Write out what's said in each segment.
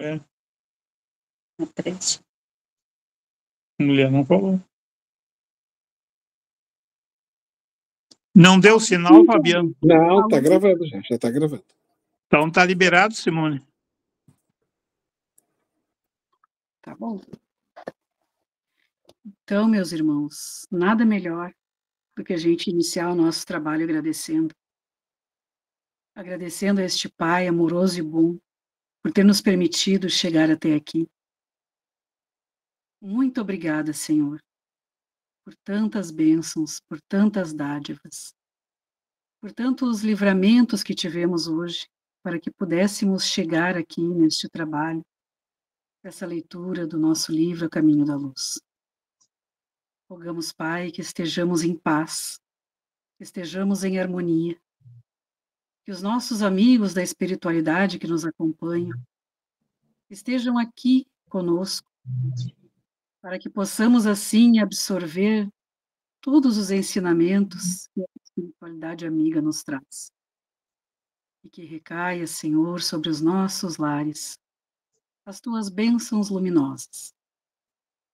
É, Na 3. mulher não falou. Não deu sinal, Fabiano? Não, tá gravando já tá gravando. Então tá liberado, Simone. Tá bom. Então, meus irmãos, nada melhor do que a gente iniciar o nosso trabalho agradecendo. Agradecendo a este Pai amoroso e bom por ter nos permitido chegar até aqui. Muito obrigada, Senhor, por tantas bênçãos, por tantas dádivas, por tantos livramentos que tivemos hoje, para que pudéssemos chegar aqui neste trabalho, essa leitura do nosso livro A Caminho da Luz. Rogamos, Pai, que estejamos em paz, que estejamos em harmonia, que os nossos amigos da espiritualidade que nos acompanham estejam aqui conosco, para que possamos, assim, absorver todos os ensinamentos que a espiritualidade amiga nos traz. E que recaia, Senhor, sobre os nossos lares as tuas bênçãos luminosas.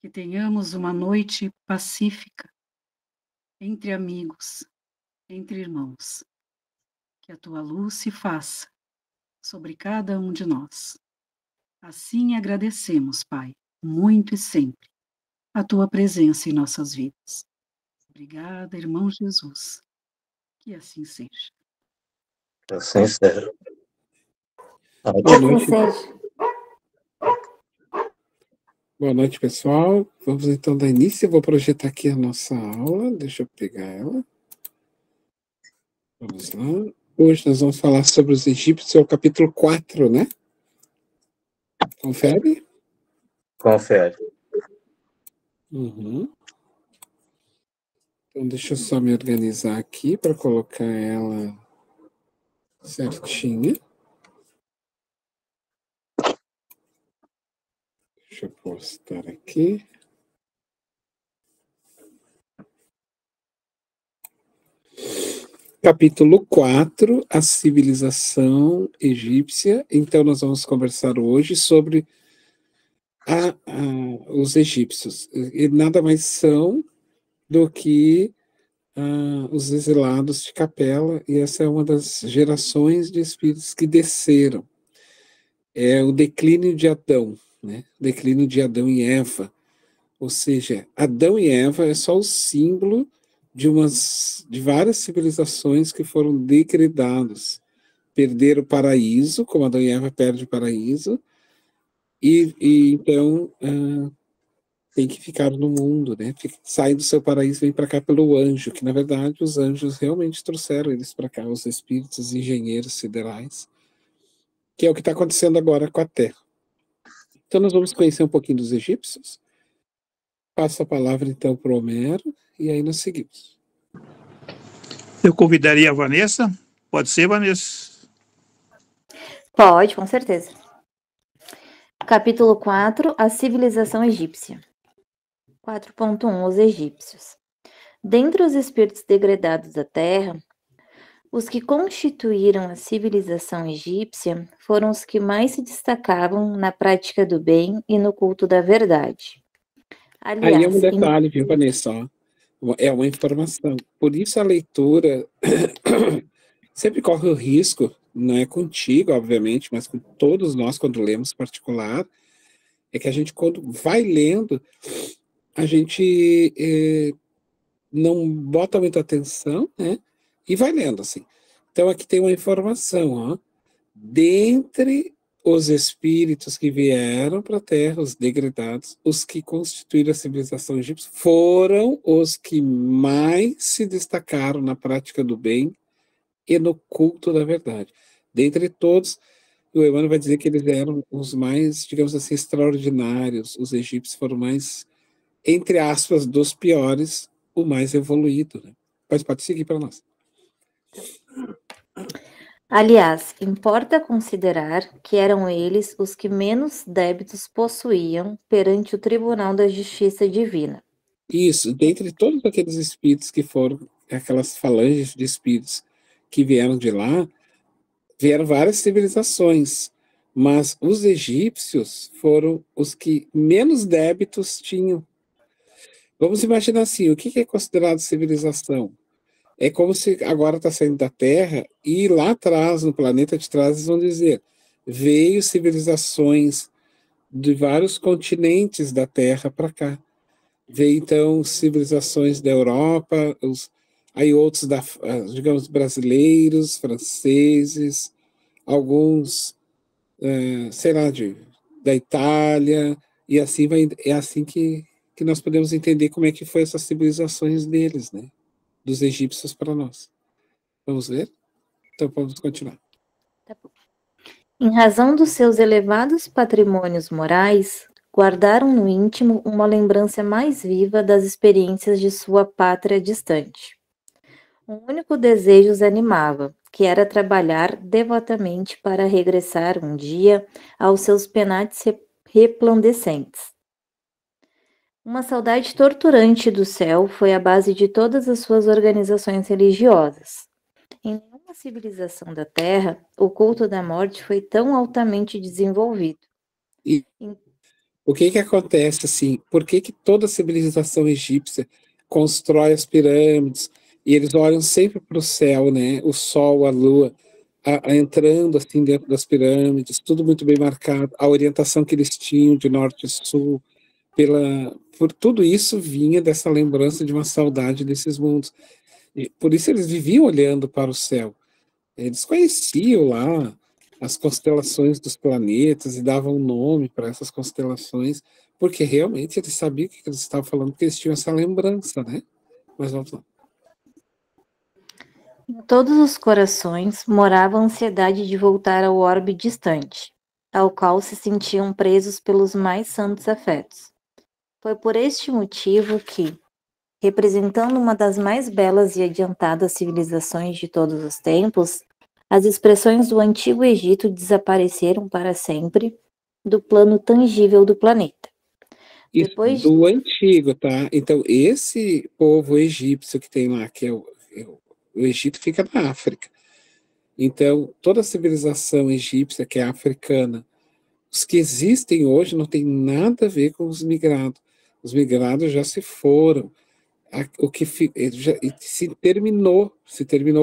Que tenhamos uma noite pacífica, entre amigos, entre irmãos. Que a tua luz se faça sobre cada um de nós. Assim agradecemos, Pai, muito e sempre, a tua presença em nossas vidas. Obrigada, irmão Jesus. Que assim seja. Assim seja. Boa noite. seja. Boa noite, pessoal. Vamos então dar início. Eu vou projetar aqui a nossa aula. Deixa eu pegar ela. Vamos lá. Hoje nós vamos falar sobre os egípcios, é o capítulo 4, né? Confere? Confere. Uhum. Então, deixa eu só me organizar aqui para colocar ela certinha. Deixa eu postar aqui. Capítulo 4, a civilização egípcia. Então, nós vamos conversar hoje sobre os egípcios. E nada mais são do que os exilados de Capela, e essa é uma das gerações de espíritos que desceram. É o declínio de Adão, né? O declínio de Adão e Eva. Ou seja, Adão e Eva é só o símbolo de várias civilizações que foram degradados. Perderam o paraíso, como Adão e Eva perdem o paraíso, e então tem que ficar no mundo, né? Sai do seu paraíso e vem para cá pelo anjo, que na verdade os anjos realmente trouxeram eles para cá, os espíritos, os engenheiros siderais, que é o que está acontecendo agora com a Terra. Então nós vamos conhecer um pouquinho dos egípcios. Passo a palavra então para o Homero, e aí nós seguimos. Eu convidaria a Vanessa. Pode ser, Vanessa? Pode, com certeza. Capítulo 4, a civilização egípcia. 4.1 Os egípcios. Dentre os espíritos degradados da Terra, os que constituíram a civilização egípcia foram os que mais se destacavam na prática do bem e no culto da verdade. Aliás, Aí é um detalhe, viu, Vanessa? É uma informação. Por isso a leitura sempre corre o risco, não é contigo, obviamente, mas com todos nós, quando lemos particular, é que a gente, quando vai lendo, a gente não bota muita atenção, né? E vai lendo, assim. Então, aqui tem uma informação, ó. Dentre os espíritos que vieram para a Terra, os degradados, os que constituíram a civilização egípcia, foram os que mais se destacaram na prática do bem e no culto da verdade. Dentre todos, o Emmanuel vai dizer que eles eram os mais, digamos assim, extraordinários. Os egípcios foram mais, entre aspas, dos piores, o mais evoluído, né? Mas pode seguir para nós. Aliás, importa considerar que eram eles os que menos débitos possuíam perante o Tribunal da Justiça Divina. Isso, dentre todos aqueles espíritos que foram, aquelas falanges de espíritos que vieram de lá, vieram várias civilizações, mas os egípcios foram os que menos débitos tinham. Vamos imaginar assim, o que é considerado civilização? É como se agora está saindo da Terra e lá atrás, no planeta de trás, eles vão dizer, veio civilizações de vários continentes da Terra para cá. Veio, então, civilizações da Europa, aí outros, digamos, brasileiros, franceses, alguns, sei lá, da Itália, e assim vai, é assim que nós podemos entender como é que foi essas civilizações deles, né? Dos egípcios para nós. Vamos ver? Então, vamos continuar. Tá bom. Em razão dos seus elevados patrimônios morais, guardaram no íntimo uma lembrança mais viva das experiências de sua pátria distante. Um único desejo os animava, que era trabalhar devotamente para regressar um dia aos seus penates resplandecentes. Uma saudade torturante do céu foi a base de todas as suas organizações religiosas. Em nenhuma civilização da Terra, o culto da morte foi tão altamente desenvolvido. O que acontece, assim, por que toda civilização egípcia constrói as pirâmides e eles olham sempre para o céu, né? O sol, a lua, entrando assim dentro das pirâmides, tudo muito bem marcado, a orientação que eles tinham de norte e sul, por tudo isso vinha dessa lembrança de uma saudade desses mundos. E por isso eles viviam olhando para o céu. Eles conheciam lá as constelações dos planetas e davam nome para essas constelações, porque realmente eles sabiam o que eles estavam falando, porque eles tinham essa lembrança, né? Mas vamos lá. Em todos os corações morava a ansiedade de voltar ao orbe distante, ao qual se sentiam presos pelos mais santos afetos. Foi por este motivo que, representando uma das mais belas e adiantadas civilizações de todos os tempos, as expressões do Antigo Egito desapareceram para sempre do plano tangível do planeta. Isso, Depois do antigo, tá? Então, esse povo egípcio que tem lá, que é o Egito fica na África. Então, toda a civilização egípcia, que é africana, os que existem hoje não tem nada a ver com os migrados. Os migrados já se foram. O que se terminou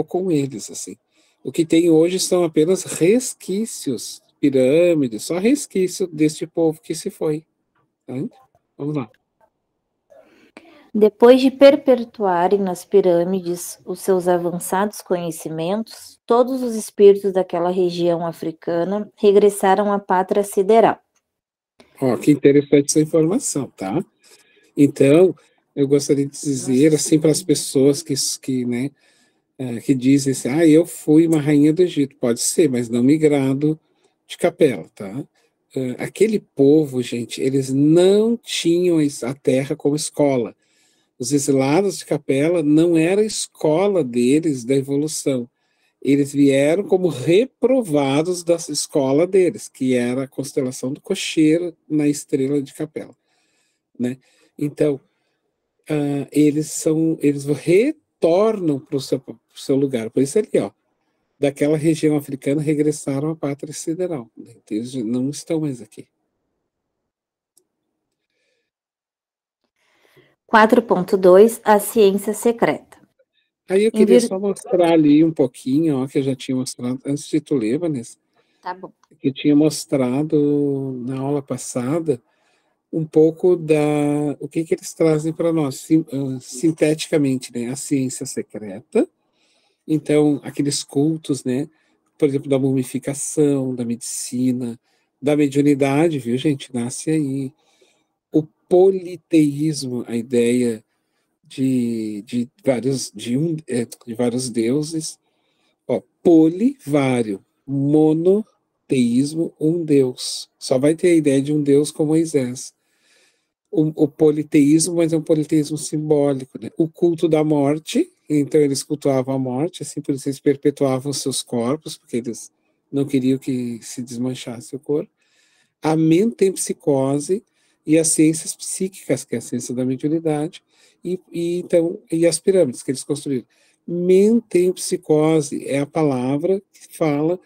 com eles, assim. O que tem hoje são apenas resquícios, pirâmides, só resquício deste povo que se foi. Tá? Vamos lá. Depois de perpetuarem nas pirâmides os seus avançados conhecimentos, todos os espíritos daquela região africana regressaram à pátria sideral. Ó, que interessante essa informação, tá? Então, eu gostaria de dizer, assim, para as pessoas né, que dizem assim, eu fui uma rainha do Egito. Pode ser, mas não migrado de capela, tá? Aquele povo, gente, eles não tinham a terra como escola. Os exilados de capela não era a escola deles da evolução. Eles vieram como reprovados da escola deles, que era a constelação do cocheiro na estrela de capela, né? Então, eles retornam para o seu lugar. Por isso ali, ó, daquela região africana regressaram à pátria sideral. Né? Eles não estão mais aqui. 4.2 A ciência secreta. Aí eu queria só mostrar ali um pouquinho, ó, que eu já tinha mostrado antes de tu ler, Vanessa. Tá bom. Que eu tinha mostrado na aula passada um pouco o que eles trazem para nós, sinteticamente, né? A ciência secreta. Então, aqueles cultos, né? Por exemplo, da mumificação, da medicina, da mediunidade, viu, gente? Nasce aí. O politeísmo, a ideia de vários deuses. Ó, polivário, monoteísmo, um Deus. Só vai ter a ideia de um Deus com Moisés. O politeísmo, mas é um politeísmo simbólico, né? O culto da morte, então eles cultuavam a morte, assim, por isso eles perpetuavam seus corpos, porque eles não queriam que se desmanchasse o corpo. A mentempsicose e as ciências psíquicas, que é a ciência da mediunidade, e as pirâmides que eles construíram. Mentempsicose é a palavra que fala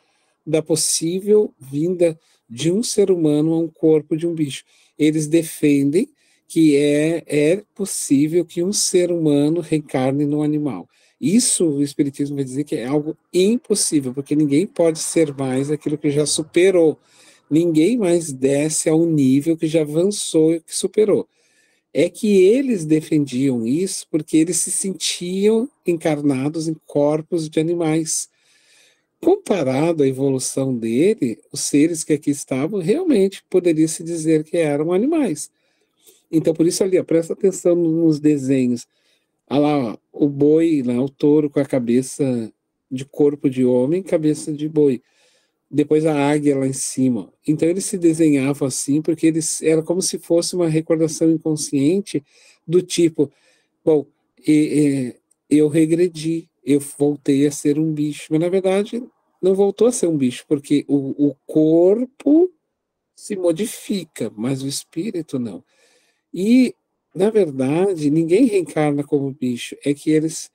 da possível vinda de um ser humano a um corpo de um bicho. Eles defendem que é possível que um ser humano reencarne no animal. Isso o Espiritismo vai dizer que é algo impossível, porque ninguém pode ser mais aquilo que já superou. Ninguém mais desce ao nível que já avançou e que superou. É que eles defendiam isso porque eles se sentiam encarnados em corpos de animais. Comparado à evolução dele, os seres que aqui estavam realmente poderia se dizer que eram animais. Então, por isso ali, ó, presta atenção nos desenhos. Olha lá, ó, o boi, lá, o touro com a cabeça de corpo de homem, cabeça de boi. Depois a águia lá em cima. Então eles se desenhavam assim, porque eles era como se fosse uma recordação inconsciente do tipo, bom, eu regredi, eu voltei a ser um bicho, mas na verdade não voltou a ser um bicho, porque o corpo se modifica, mas o espírito não. E, na verdade, ninguém reencarna como bicho, é que eles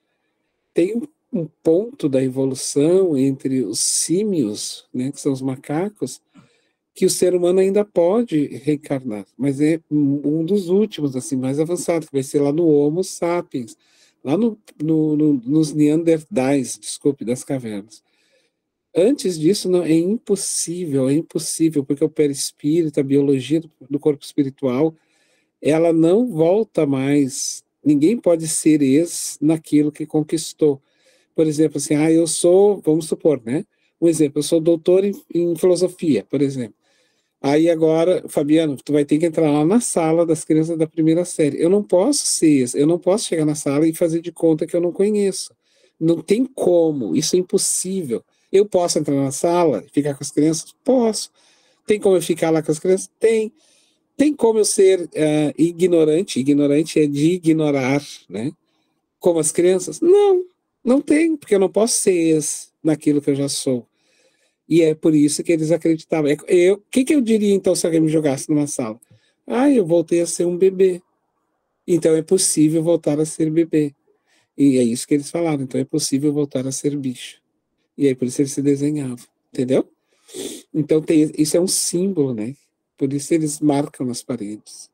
têm um ponto da evolução entre os símios, né, que são os macacos, que o ser humano ainda pode reencarnar, mas é um dos últimos, assim, mais avançados, que vai ser lá no Homo sapiens, lá nos Neandertais, desculpe, das cavernas. Antes disso, não, é impossível, porque o perispírito, a biologia do corpo espiritual, ela não volta mais. Ninguém pode ser ex naquilo que conquistou. Por exemplo, assim, eu sou, vamos supor, né? Um exemplo, eu sou doutor em filosofia, por exemplo. Aí agora, Fabiano, tu vai ter que entrar lá na sala das crianças da primeira série. Eu não posso ser, eu não posso chegar na sala e fazer de conta que eu não conheço. Não tem como, isso é impossível. Eu posso entrar na sala e ficar com as crianças? Posso. Tem como eu ficar lá com as crianças? Tem. Tem como eu ser ignorante? Ignorante é de ignorar, né? Como as crianças? Não, não tem, porque eu não posso ser naquilo que eu já sou. E é por isso que eles acreditavam. O que eu diria, então, se alguém me jogasse numa sala? Eu voltei a ser um bebê. Então é possível voltar a ser bebê. E é isso que eles falaram. Então é possível voltar a ser bicho. E aí por isso eles se desenhavam. Entendeu? Então isso é um símbolo, né? Por isso eles marcam nas paredes.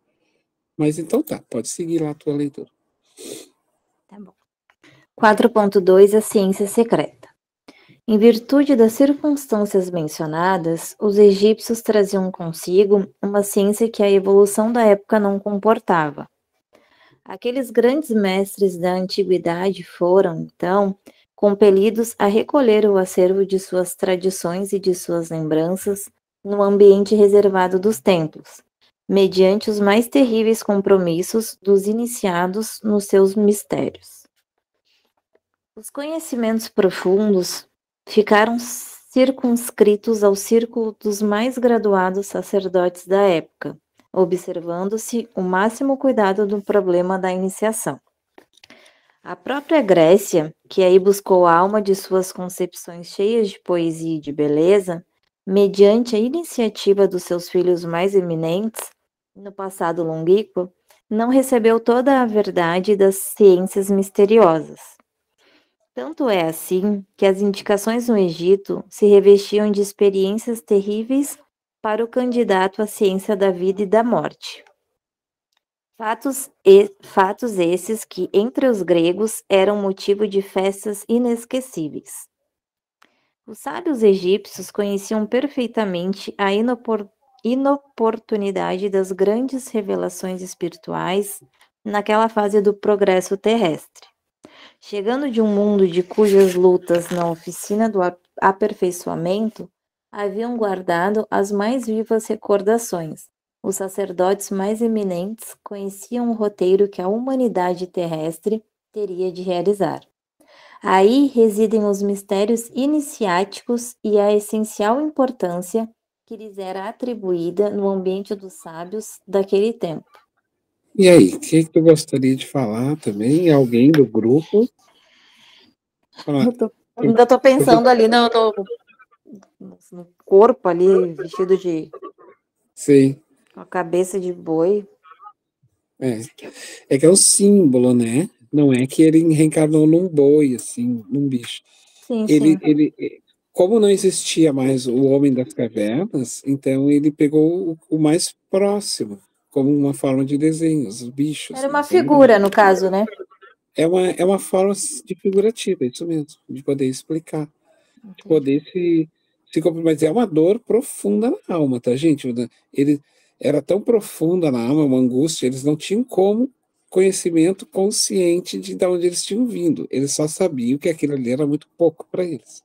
Mas então tá, pode seguir lá a tua leitura. Tá bom. 4.2 A ciência secreta. Em virtude das circunstâncias mencionadas, os egípcios traziam consigo uma ciência que a evolução da época não comportava. Aqueles grandes mestres da antiguidade foram, então, compelidos a recolher o acervo de suas tradições e de suas lembranças no ambiente reservado dos templos, mediante os mais terríveis compromissos dos iniciados nos seus mistérios. Os conhecimentos profundos ficaram circunscritos ao círculo dos mais graduados sacerdotes da época, observando-se o máximo cuidado do problema da iniciação. A própria Grécia, que aí buscou a alma de suas concepções cheias de poesia e de beleza, mediante a iniciativa dos seus filhos mais eminentes, no passado longínquo, não recebeu toda a verdade das ciências misteriosas. Tanto é assim que as indicações no Egito se revestiam de experiências terríveis para o candidato à ciência da vida e da morte. Fatos esses que, entre os gregos, eram motivo de festas inesquecíveis. Os sábios egípcios conheciam perfeitamente a inoportunidade das grandes revelações espirituais naquela fase do progresso terrestre. Chegando de um mundo de cujas lutas na oficina do aperfeiçoamento haviam guardado as mais vivas recordações, os sacerdotes mais eminentes conheciam o roteiro que a humanidade terrestre teria de realizar. Aí residem os mistérios iniciáticos e a essencial importância que lhes era atribuída no ambiente dos sábios daquele tempo. E aí, o que tu gostaria de falar também? Alguém do grupo? Ainda estou pensando ali no corpo ali, vestido de... Sim. Com a cabeça de boi. É que é um símbolo, né? Não é que ele reencarnou num boi, assim, num bicho. Sim, Ele, sim. ele, como não existia mais o homem das cavernas, então ele pegou o mais próximo, como uma forma de desenho, os bichos. Era uma entende? figura, no caso, né? É uma forma de figurativa, isso mesmo, de poder explicar, de poder mas é uma dor profunda na alma, tá, gente? Ele era tão profunda na alma, uma angústia, eles não tinham como conhecimento consciente de onde eles tinham vindo. Eles só sabiam que aquilo ali era muito pouco para eles.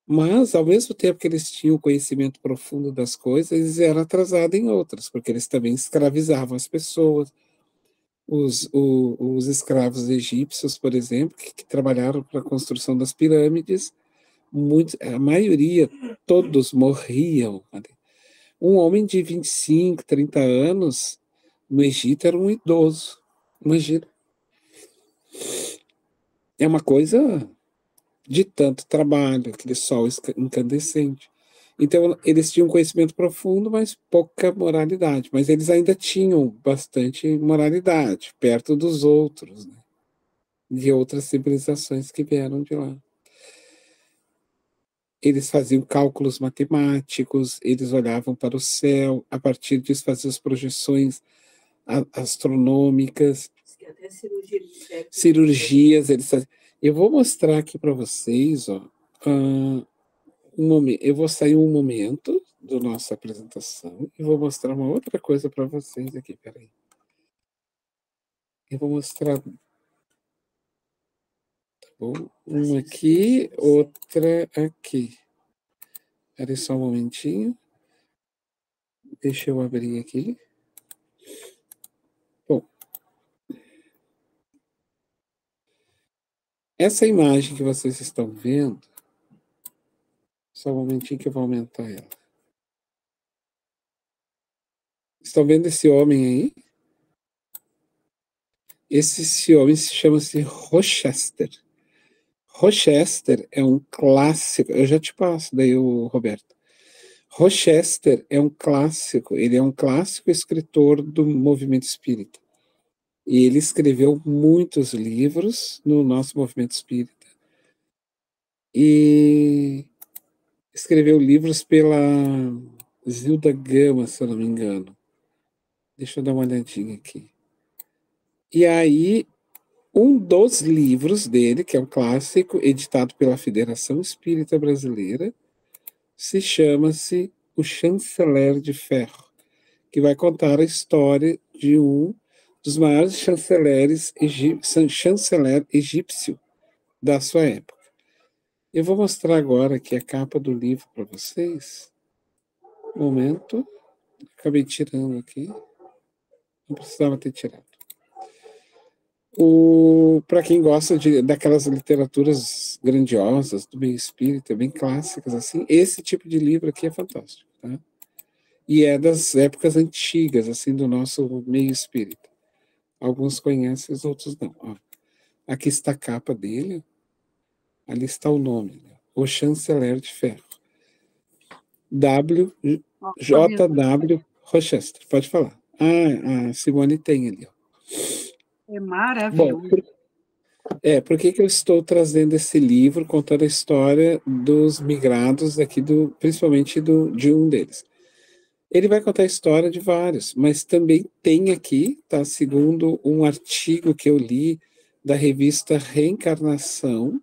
Mas, ao mesmo tempo que eles tinham conhecimento profundo das coisas, eles eram atrasados em outras, porque eles também escravizavam as pessoas. Os escravos egípcios, por exemplo, que trabalharam para a construção das pirâmides, a maioria, todos morriam. Um homem de 25, 30 anos, no Egito, era um idoso. Imagina. É uma coisa de tanto trabalho, aquele sol incandescente. Então, eles tinham conhecimento profundo, mas pouca moralidade. Mas eles ainda tinham bastante moralidade, perto dos outros, né? De outras civilizações que vieram de lá. Eles faziam cálculos matemáticos, eles olhavam para o céu, a partir disso faziam as projeções astronômicas, Até cirurgias, eles faziam. Eu vou mostrar aqui para vocês, ó, eu vou sair um momento da nossa apresentação e vou mostrar uma outra coisa para vocês aqui, peraí. Eu vou mostrar, tá bom? Uma aqui, outra aqui. Peraí só um momentinho. Deixa eu abrir aqui. Bom, essa imagem que vocês estão vendo, só um momentinho que eu vou aumentar ela. Estão vendo esse homem aí? Esse homem chama-se Rochester. Rochester é um clássico, eu já te passo daí, Roberto. Rochester é um clássico, ele é um clássico escritor do movimento espírita. E ele escreveu muitos livros no nosso movimento espírita. E escreveu livros pela Zilda Gama, se eu não me engano. Deixa eu dar uma olhadinha aqui. E aí, um dos livros dele, que é um clássico, editado pela Federação Espírita Brasileira, chama-se O Chanceler de Ferro, que vai contar a história de um dos maiores chanceler egípcio da sua época. Eu vou mostrar agora aqui a capa do livro para vocês. Um momento. Acabei tirando aqui. Não precisava ter tirado. Para quem gosta daquelas literaturas grandiosas, do meio espírita, bem clássicas, assim, esse tipo de livro aqui é fantástico, tá? E é das épocas antigas, assim, do nosso meio espírita. Alguns conhecem, os outros não. Ó, aqui está a capa dele, ali está o nome, né? O Chanceler de Ferro. J.W. Rochester. Pode falar. A Simone tem ali, ó. É maravilhoso. Bom, por que eu estou trazendo esse livro contando a história dos migrados aqui, principalmente de um deles? Ele vai contar a história de vários, mas também tem aqui, tá, segundo um artigo que eu li da revista Reencarnação,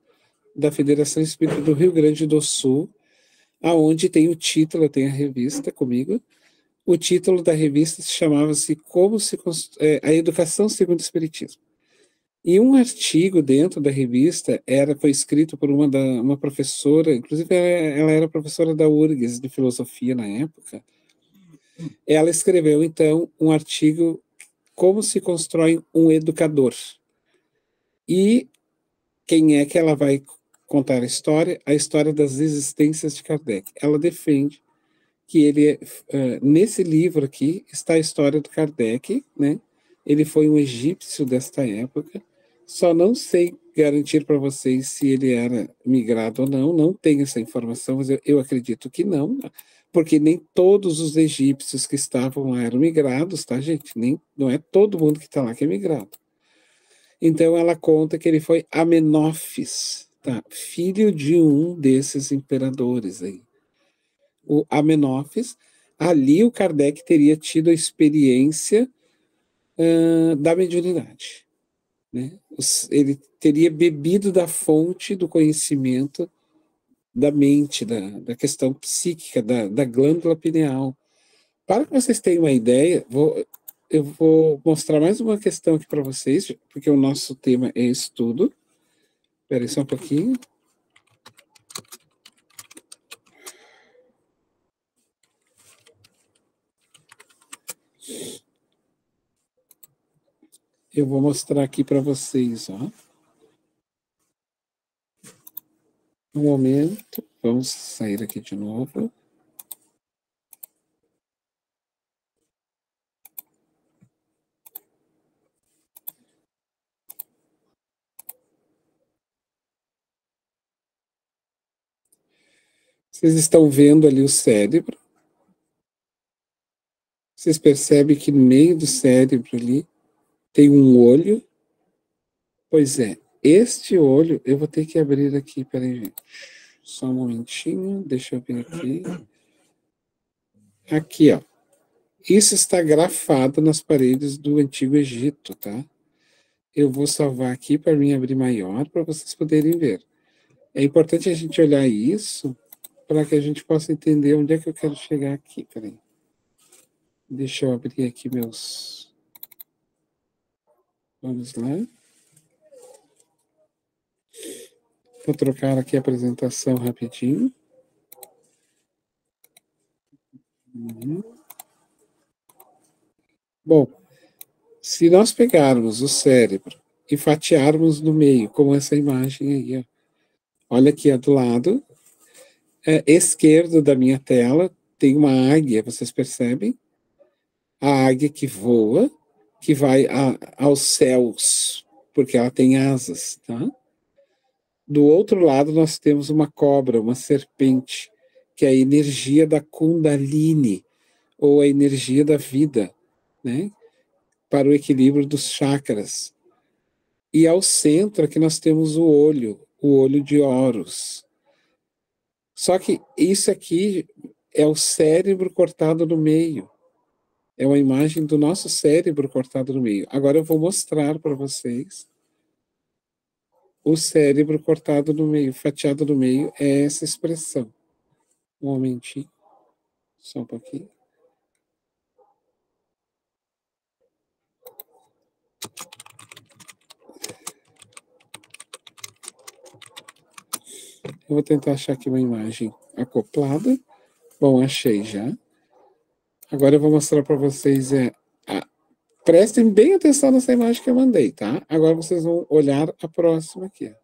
da Federação Espírita do Rio Grande do Sul, aonde tem o título, eu tenho a revista comigo, o título da revista chamava-se A Educação segundo o Espiritismo. E um artigo dentro da revista foi escrito por uma professora, inclusive ela era professora da URGS de filosofia na época. Ela escreveu, então, um artigo Como se constrói um educador. E quem é que ela vai contar a história? A história das existências de Kardec. Ela defende que nesse livro aqui está a história do Kardec, né? Ele foi um egípcio desta época. Só não sei garantir para vocês se ele era migrado ou não tenho essa informação, mas eu acredito que não, porque nem todos os egípcios que estavam lá eram migrados, tá, gente? Não é todo mundo que está lá que é migrado. Então ela conta que ele foi Amenófis, tá? Filho de um desses imperadores aí. O Amenófis, ali o Kardec teria tido a experiência da mediunidade, né? Ele teria bebido da fonte do conhecimento da mente, da questão psíquica, da glândula pineal. Para que vocês tenham uma ideia, eu vou mostrar mais uma questão aqui para vocês, porque o nosso tema é estudo. Espera aí só um pouquinho. Eu vou mostrar aqui para vocês, ó. Um momento, vamos sair aqui de novo. Vocês estão vendo ali o cérebro. Vocês percebem que no meio do cérebro ali tem um olho. Pois é, este olho, eu vou ter que abrir aqui, peraí, gente. Só um momentinho, deixa eu vir aqui. Aqui, ó. Isso está grafado nas paredes do Antigo Egito, tá? Eu vou salvar aqui para mim abrir maior, para vocês poderem ver. É importante a gente olhar isso para que a gente possa entender onde é que eu quero chegar aqui. Peraí. Deixa eu abrir aqui meus... Vamos lá. Vou trocar aqui a apresentação rapidinho. Bom, se nós pegarmos o cérebro e fatiarmos no meio, como essa imagem aí, ó. Olha aqui, ó, do lado esquerdo da minha tela, tem uma águia, vocês percebem? A águia que voa, que vai aos céus, porque ela tem asas, tá? Do outro lado, nós temos uma cobra, uma serpente, que é a energia da Kundalini, ou a energia da vida, né? Para o equilíbrio dos chakras. E ao centro aqui nós temos o olho de Horus. Só que isso aqui é o cérebro cortado no meio. É uma imagem do nosso cérebro cortado no meio. Agora eu vou mostrar para vocês o cérebro cortado no meio, fatiado no meio, é essa expressão. Um momentinho. Só um pouquinho. Eu vou tentar achar aqui uma imagem acoplada. Bom, achei já. Agora eu vou mostrar para vocês. Prestem bem atenção nessa imagem que eu mandei, tá? Agora vocês vão olhar a próxima aqui.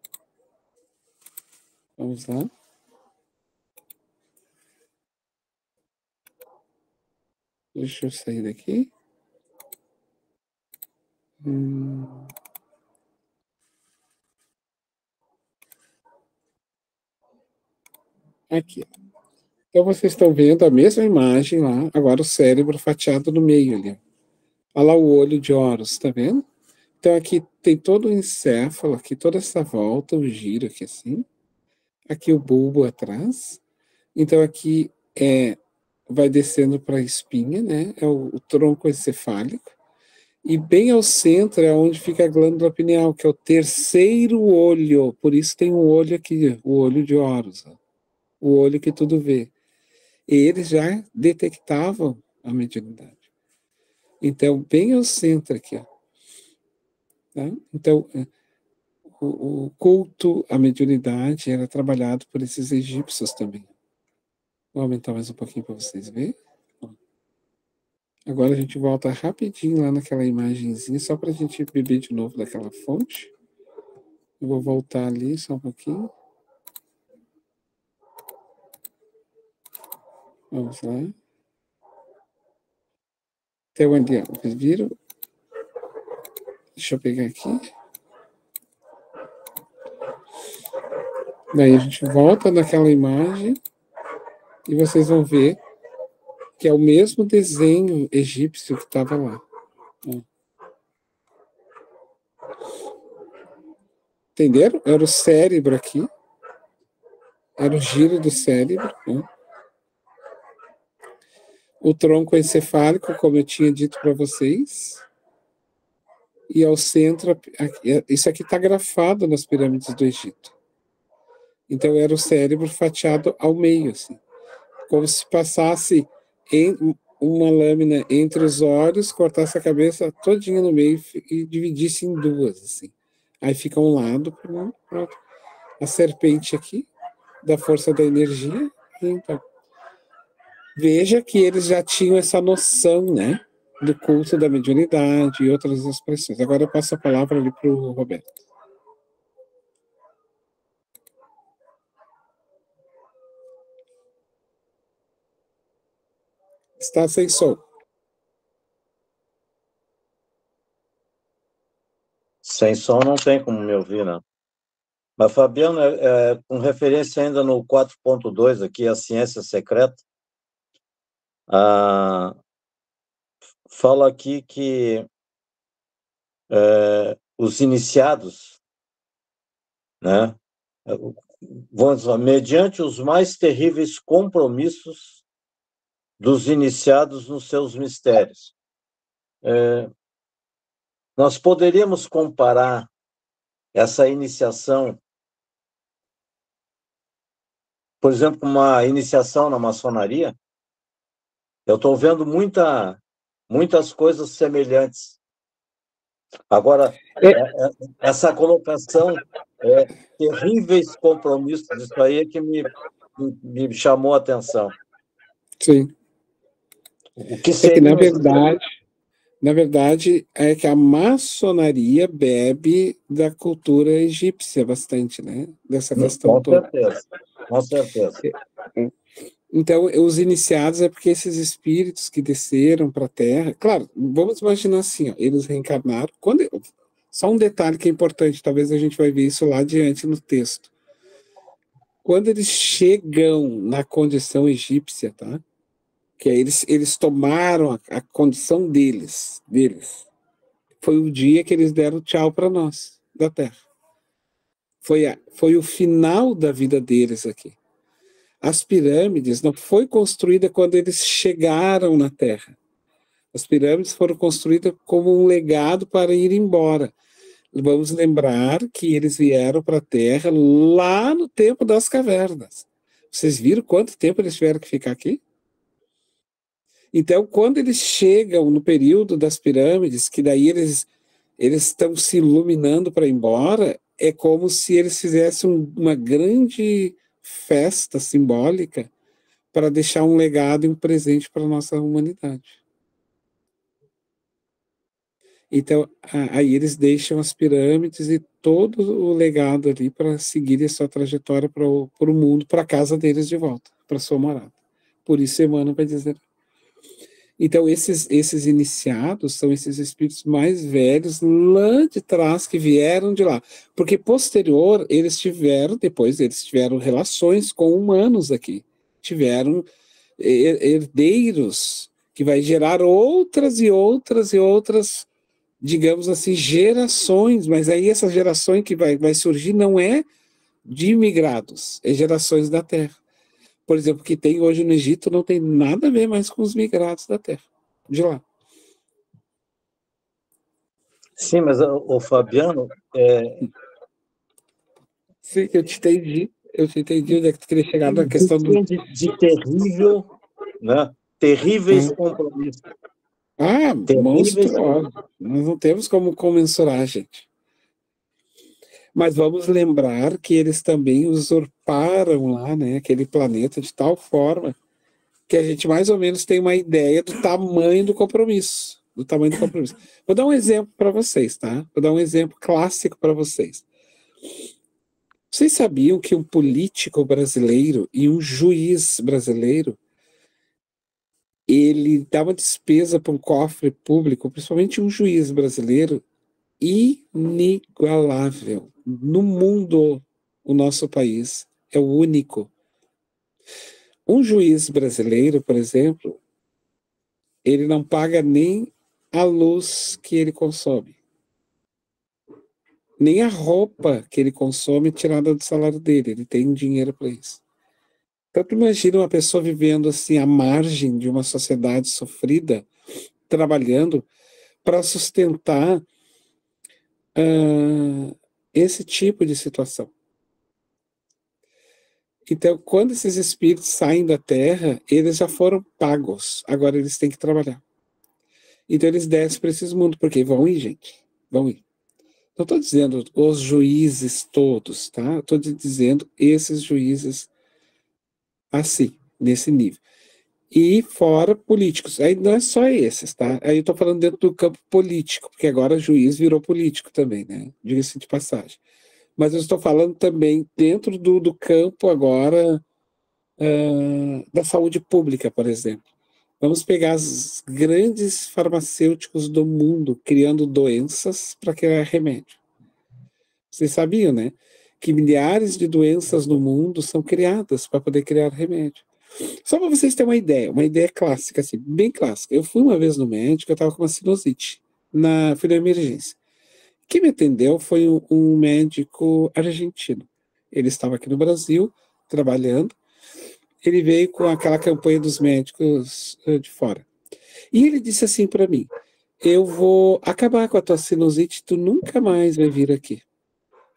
Vamos lá. Deixa eu sair daqui. Aqui. Então vocês estão vendo a mesma imagem lá, agora o cérebro fatiado no meio ali. Olha lá o olho de Horus, tá vendo? Então aqui tem todo o encéfalo, aqui toda essa volta, o giro aqui assim. Aqui o bulbo atrás. Então aqui vai descendo para a espinha, né? É o tronco encefálico. E bem ao centro é onde fica a glândula pineal, que é o terceiro olho. Por isso tem um olho aqui, o olho de Horus. Ó. O olho que tudo vê. E eles já detectavam a mediunidade. Então, bem ao centro aqui. Ó. Tá? Então, o culto à mediunidade era trabalhado por esses egípcios também. Vou aumentar mais um pouquinho para vocês verem. Agora a gente volta rapidinho lá naquela imagenzinha, só para a gente beber de novo daquela fonte. Eu vou voltar ali só um pouquinho. Vamos lá. Até onde vocês viram? Deixa eu pegar aqui. Daí a gente volta naquela imagem e vocês vão ver que é o mesmo desenho egípcio que estava lá. Entenderam? Era o cérebro aqui. Era o giro do cérebro. Né? O tronco encefálico, como eu tinha dito para vocês. E ao centro, isso aqui está grafado nas pirâmides do Egito. Então era o cérebro fatiado ao meio, assim. Como se passasse uma lâmina entre os olhos, cortasse a cabeça todinha no meio e dividisse em duas, assim. Aí fica um lado para o outro. A serpente aqui, da força da energia. Então, veja que eles já tinham essa noção, né? Do culto da mediunidade e outras expressões. Agora eu passo a palavra ali para o Roberto. Está sem som. Sem som não tem como me ouvir, né? Mas, Fabiano, com referência ainda no 4.2 aqui, a ciência secreta, fala aqui que os iniciados, né, vamos dizer, mediante os mais terríveis compromissos dos iniciados nos seus mistérios. Nós poderíamos comparar essa iniciação, por exemplo, com uma iniciação na maçonaria? Eu estou vendo muitas coisas semelhantes. Agora, essa colocação, terríveis compromissos, isso aí é que me chamou a atenção. Sim. O que É que, seria... na verdade, é que a maçonaria bebe da cultura egípcia bastante, né? Dessa questão toda. Com certeza. Então, os iniciados é porque esses espíritos que desceram para a Terra, claro, vamos imaginar assim, ó, eles reencarnaram. Só um detalhe que é importante, talvez a gente vai ver isso lá adiante no texto. Quando eles chegam na condição egípcia, tá? Que aí eles tomaram a condição deles. Foi o dia que eles deram tchau para nós, da Terra. Foi o final da vida deles aqui. As pirâmides não foi construída quando eles chegaram na Terra. As pirâmides foram construídas como um legado para ir embora. Vamos lembrar que eles vieram para a Terra lá no tempo das cavernas. Vocês viram quanto tempo eles tiveram que ficar aqui? Então, quando eles chegam no período das pirâmides, que daí eles estão se iluminando para ir embora, é como se eles fizessem uma grande festa simbólica para deixar um legado e um presente para a nossa humanidade. Então, aí eles deixam as pirâmides e todo o legado ali para seguir a sua trajetória para o mundo, para a casa deles de volta, para a sua morada. Por isso Emmanuel vai dizer. Então, esses iniciados são esses espíritos mais velhos lá de trás que vieram de lá. Porque posterior, depois eles tiveram relações com humanos aqui. Tiveram herdeiros que vai gerar outras e outras e outras, digamos assim, gerações. Mas aí essa geração que vai surgir não é de imigrados, é gerações da Terra. Por exemplo, que tem hoje no Egito não tem nada a ver mais com os migrados da Terra, de lá. Sim, mas o Fabiano... Sim, eu te entendi onde é que tu queria chegar na questão do... De terrível, né? Terríveis compromissos. Monstruoso. Nós não temos como mensurar, gente. Mas vamos lembrar que eles também usurparam lá, né, aquele planeta de tal forma que a gente mais ou menos tem uma ideia do tamanho do compromisso. Vou dar um exemplo para vocês, tá? Vou dar um exemplo clássico para vocês. Vocês sabiam que um político brasileiro e um juiz brasileiro, ele dá uma despesa para um cofre público, principalmente um juiz brasileiro, inigualável. No mundo, o nosso país é o único. Um juiz brasileiro, por exemplo, ele não paga nem a luz que ele consome. nem a roupa que ele consome é tirada do salário dele, ele tem dinheiro para isso. Então, tu imagina uma pessoa vivendo assim à margem de uma sociedade sofrida, trabalhando para sustentar esse tipo de situação. Então, quando esses espíritos saem da Terra, eles já foram pagos, agora eles têm que trabalhar. Então, eles descem para esses mundos, porque vão ir, gente, vão ir. Não estou dizendo os juízes todos, tá? Estou dizendo esses juízes assim, nesse nível. E fora políticos. Aí não é só esses, tá? Aí eu estou falando dentro do campo político, porque agora juiz virou político também, né? Diga-se de passagem. Mas eu estou falando também dentro do campo agora da saúde pública, por exemplo. Vamos pegar os grandes farmacêuticos do mundo criando doenças para criar remédio. Vocês sabiam, né? Que milhares de doenças no mundo são criadas para poder criar remédio. Só para vocês terem uma ideia clássica, assim, bem clássica. Eu fui uma vez no médico, eu estava com uma sinusite, fui na emergência. Quem me atendeu foi um médico argentino. Ele estava aqui no Brasil, trabalhando. Ele veio com aquela campanha dos médicos de fora. E ele disse assim para mim, eu vou acabar com a tua sinusite, tu nunca mais vai vir aqui.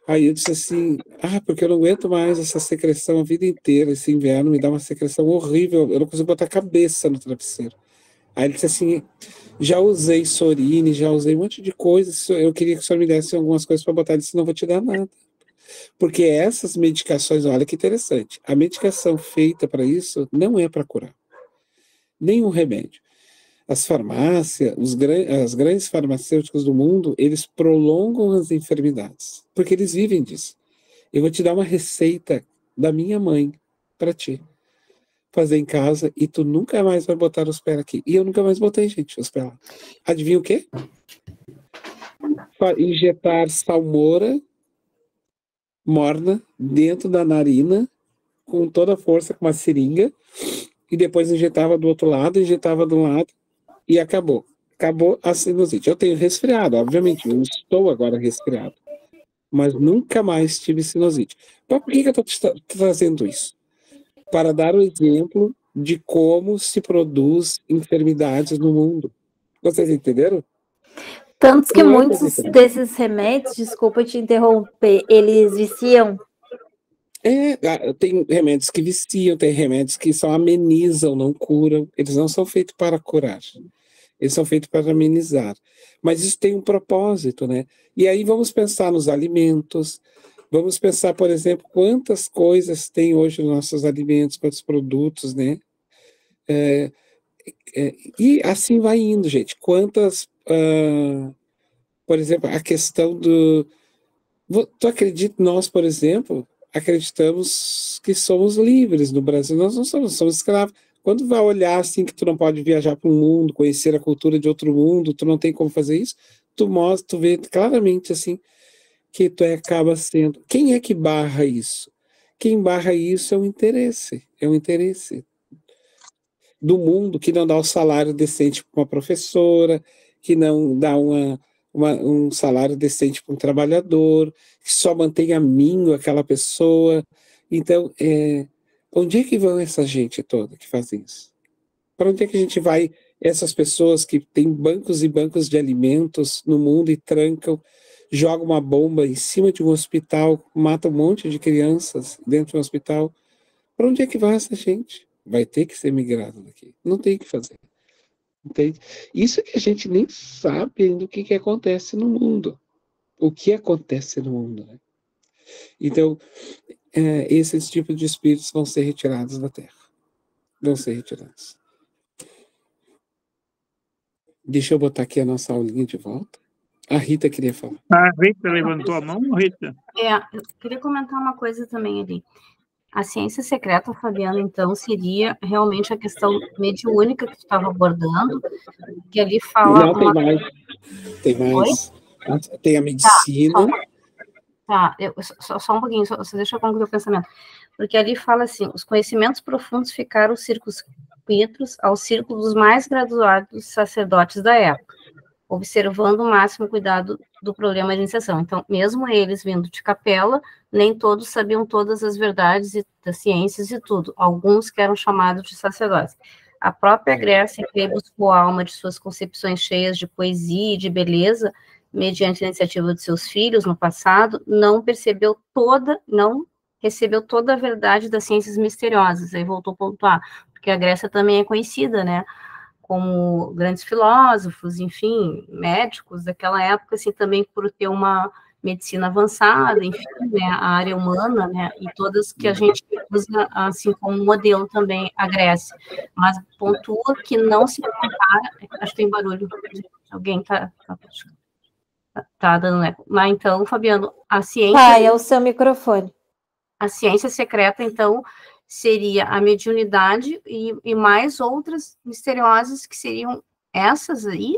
Aí eu disse assim, porque eu não aguento mais essa secreção a vida inteira, esse inverno me dá uma secreção horrível, eu não consigo botar a cabeça no travesseiro. Aí ele disse assim, já usei Sorine, já usei um monte de coisas, eu queria que o senhor me desse algumas coisas para botar, ele disse, não vou te dar nada. Porque essas medicações, olha que interessante, a medicação feita para isso não é para curar. Nenhum remédio. As farmácias, as grandes farmacêuticos do mundo, eles prolongam as enfermidades, porque eles vivem disso. Eu vou te dar uma receita da minha mãe para ti fazer em casa e tu nunca mais vai botar os pés aqui. E eu nunca mais botei, gente, os pés lá. Adivinha o quê? Injetar salmoura morna dentro da narina com toda a força, com uma seringa, e depois injetava do outro lado, injetava de um lado, e acabou. Acabou a sinusite. Eu tenho resfriado, obviamente, eu estou agora resfriado, mas nunca mais tive sinusite. Mas por que eu estou trazendo isso? Para dar o exemplo de como se produz enfermidades no mundo. Vocês entenderam? Tantos que muitos desses remédios, desculpa te interromper, eles viciam? Tem remédios que viciam, tem remédios que só amenizam, não curam. Eles não são feitos para curar. Eles são feitos para amenizar. Mas isso tem um propósito, né? E aí vamos pensar nos alimentos, vamos pensar, por exemplo, quantas coisas tem hoje nos nossos alimentos, quantos produtos, né? E assim vai indo, gente. Quantas... por exemplo, a questão do... Tu acredita, nós, por exemplo, acreditamos que somos livres no Brasil. Nós não somos escravos. Quando vai olhar assim que tu não pode viajar para o mundo, conhecer a cultura de outro mundo, tu não tem como fazer isso, tu vê claramente assim que tu acaba sendo... Quem é que barra isso? Quem barra isso é o interesse do mundo, que não dá um salário decente para uma professora, que não dá um salário decente para um trabalhador, que só mantém a míngua aquela pessoa. Então, onde é que vão essa gente toda que faz isso? Para onde é que a gente vai, essas pessoas que têm bancos e bancos de alimentos no mundo e trancam, jogam uma bomba em cima de um hospital, matam um monte de crianças dentro de um hospital? Para onde é que vai essa gente? Vai ter que ser migrado daqui. Não tem o que fazer. Entende? Isso que a gente nem sabe ainda o que acontece no mundo. O que acontece no mundo, né? Então, esses tipos de espíritos vão ser retirados da Terra. Vão ser retirados. Deixa eu botar aqui a nossa aulinha de volta. A Rita queria falar. A Rita levantou a mão, Rita? Eu queria comentar uma coisa também ali. A ciência secreta, Fabiana, então, seria realmente a questão mediúnica que tu estava abordando, que ali fala... Não, tem mais. Oi? Tem a medicina... Só um pouquinho, só deixa eu concluir o pensamento. Porque ali fala assim, os conhecimentos profundos ficaram circunscritos ao círculo dos mais graduados sacerdotes da época. observando o máximo cuidado do problema de iniciação. Então, mesmo eles vindo de capela, nem todos sabiam todas as verdades das ciências e tudo. Alguns que eram chamados de sacerdotes. A própria Grécia, que buscou a alma de suas concepções cheias de poesia e de beleza, mediante a iniciativa de seus filhos no passado, não recebeu toda a verdade das ciências misteriosas. Aí voltou a pontuar, porque a Grécia também é conhecida, né, como grandes filósofos, enfim, médicos daquela época, assim, também por ter uma medicina avançada, enfim, né, a área humana, né, e todas que a gente usa, assim, como modelo também a Grécia. Mas pontua que não se compara, acho que tem barulho, alguém tá dando eco. Mas então, Fabiano, a ciência... é o seu microfone. A ciência secreta, então, seria a mediunidade e mais outras misteriosas que seriam essas aí?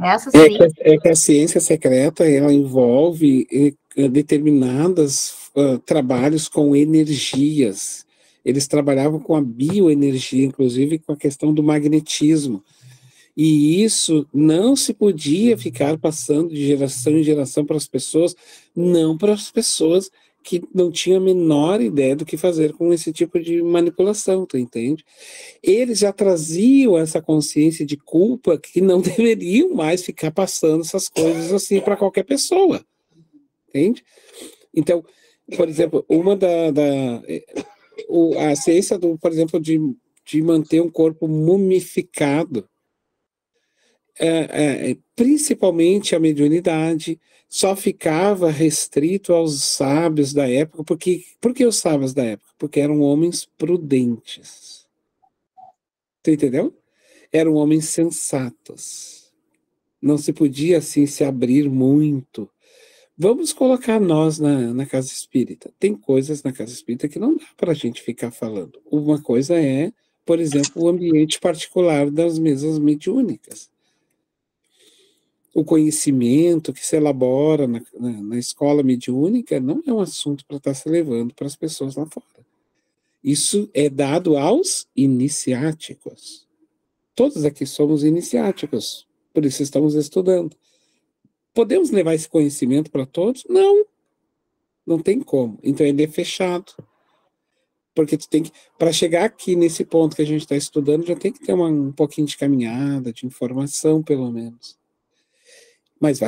Essas seriam... É que a ciência secreta, ela envolve determinados trabalhos com energias. Eles trabalhavam com a bioenergia, inclusive com a questão do magnetismo. E isso não se podia ficar passando de geração em geração para as pessoas, não para as pessoas que não tinham a menor ideia do que fazer com esse tipo de manipulação, tu entende? Eles já traziam essa consciência de culpa que não deveriam mais ficar passando essas coisas assim para qualquer pessoa, entende? Então, por exemplo, a ciência, por exemplo, de manter um corpo mumificado, principalmente a mediunidade, só ficava restrito aos sábios da época. Por que os sábios da época? Porque eram homens prudentes. Tu entendeu? Eram homens sensatos. Não se podia, assim, se abrir muito. Vamos colocar nós na casa espírita. Tem coisas na casa espírita que não dá para a gente ficar falando. Uma coisa é, por exemplo, o ambiente particular das mesas mediúnicas. O conhecimento que se elabora na escola mediúnica não é um assunto para estar se levando para as pessoas lá fora. Isso é dado aos iniciáticos. Todos aqui somos iniciáticos, por isso estamos estudando. Podemos levar esse conhecimento para todos? Não. Não tem como. Então ele é fechado. Porque tu tem que, para chegar aqui nesse ponto que a gente está estudando, já tem que ter um pouquinho de caminhada, de informação, pelo menos. Mas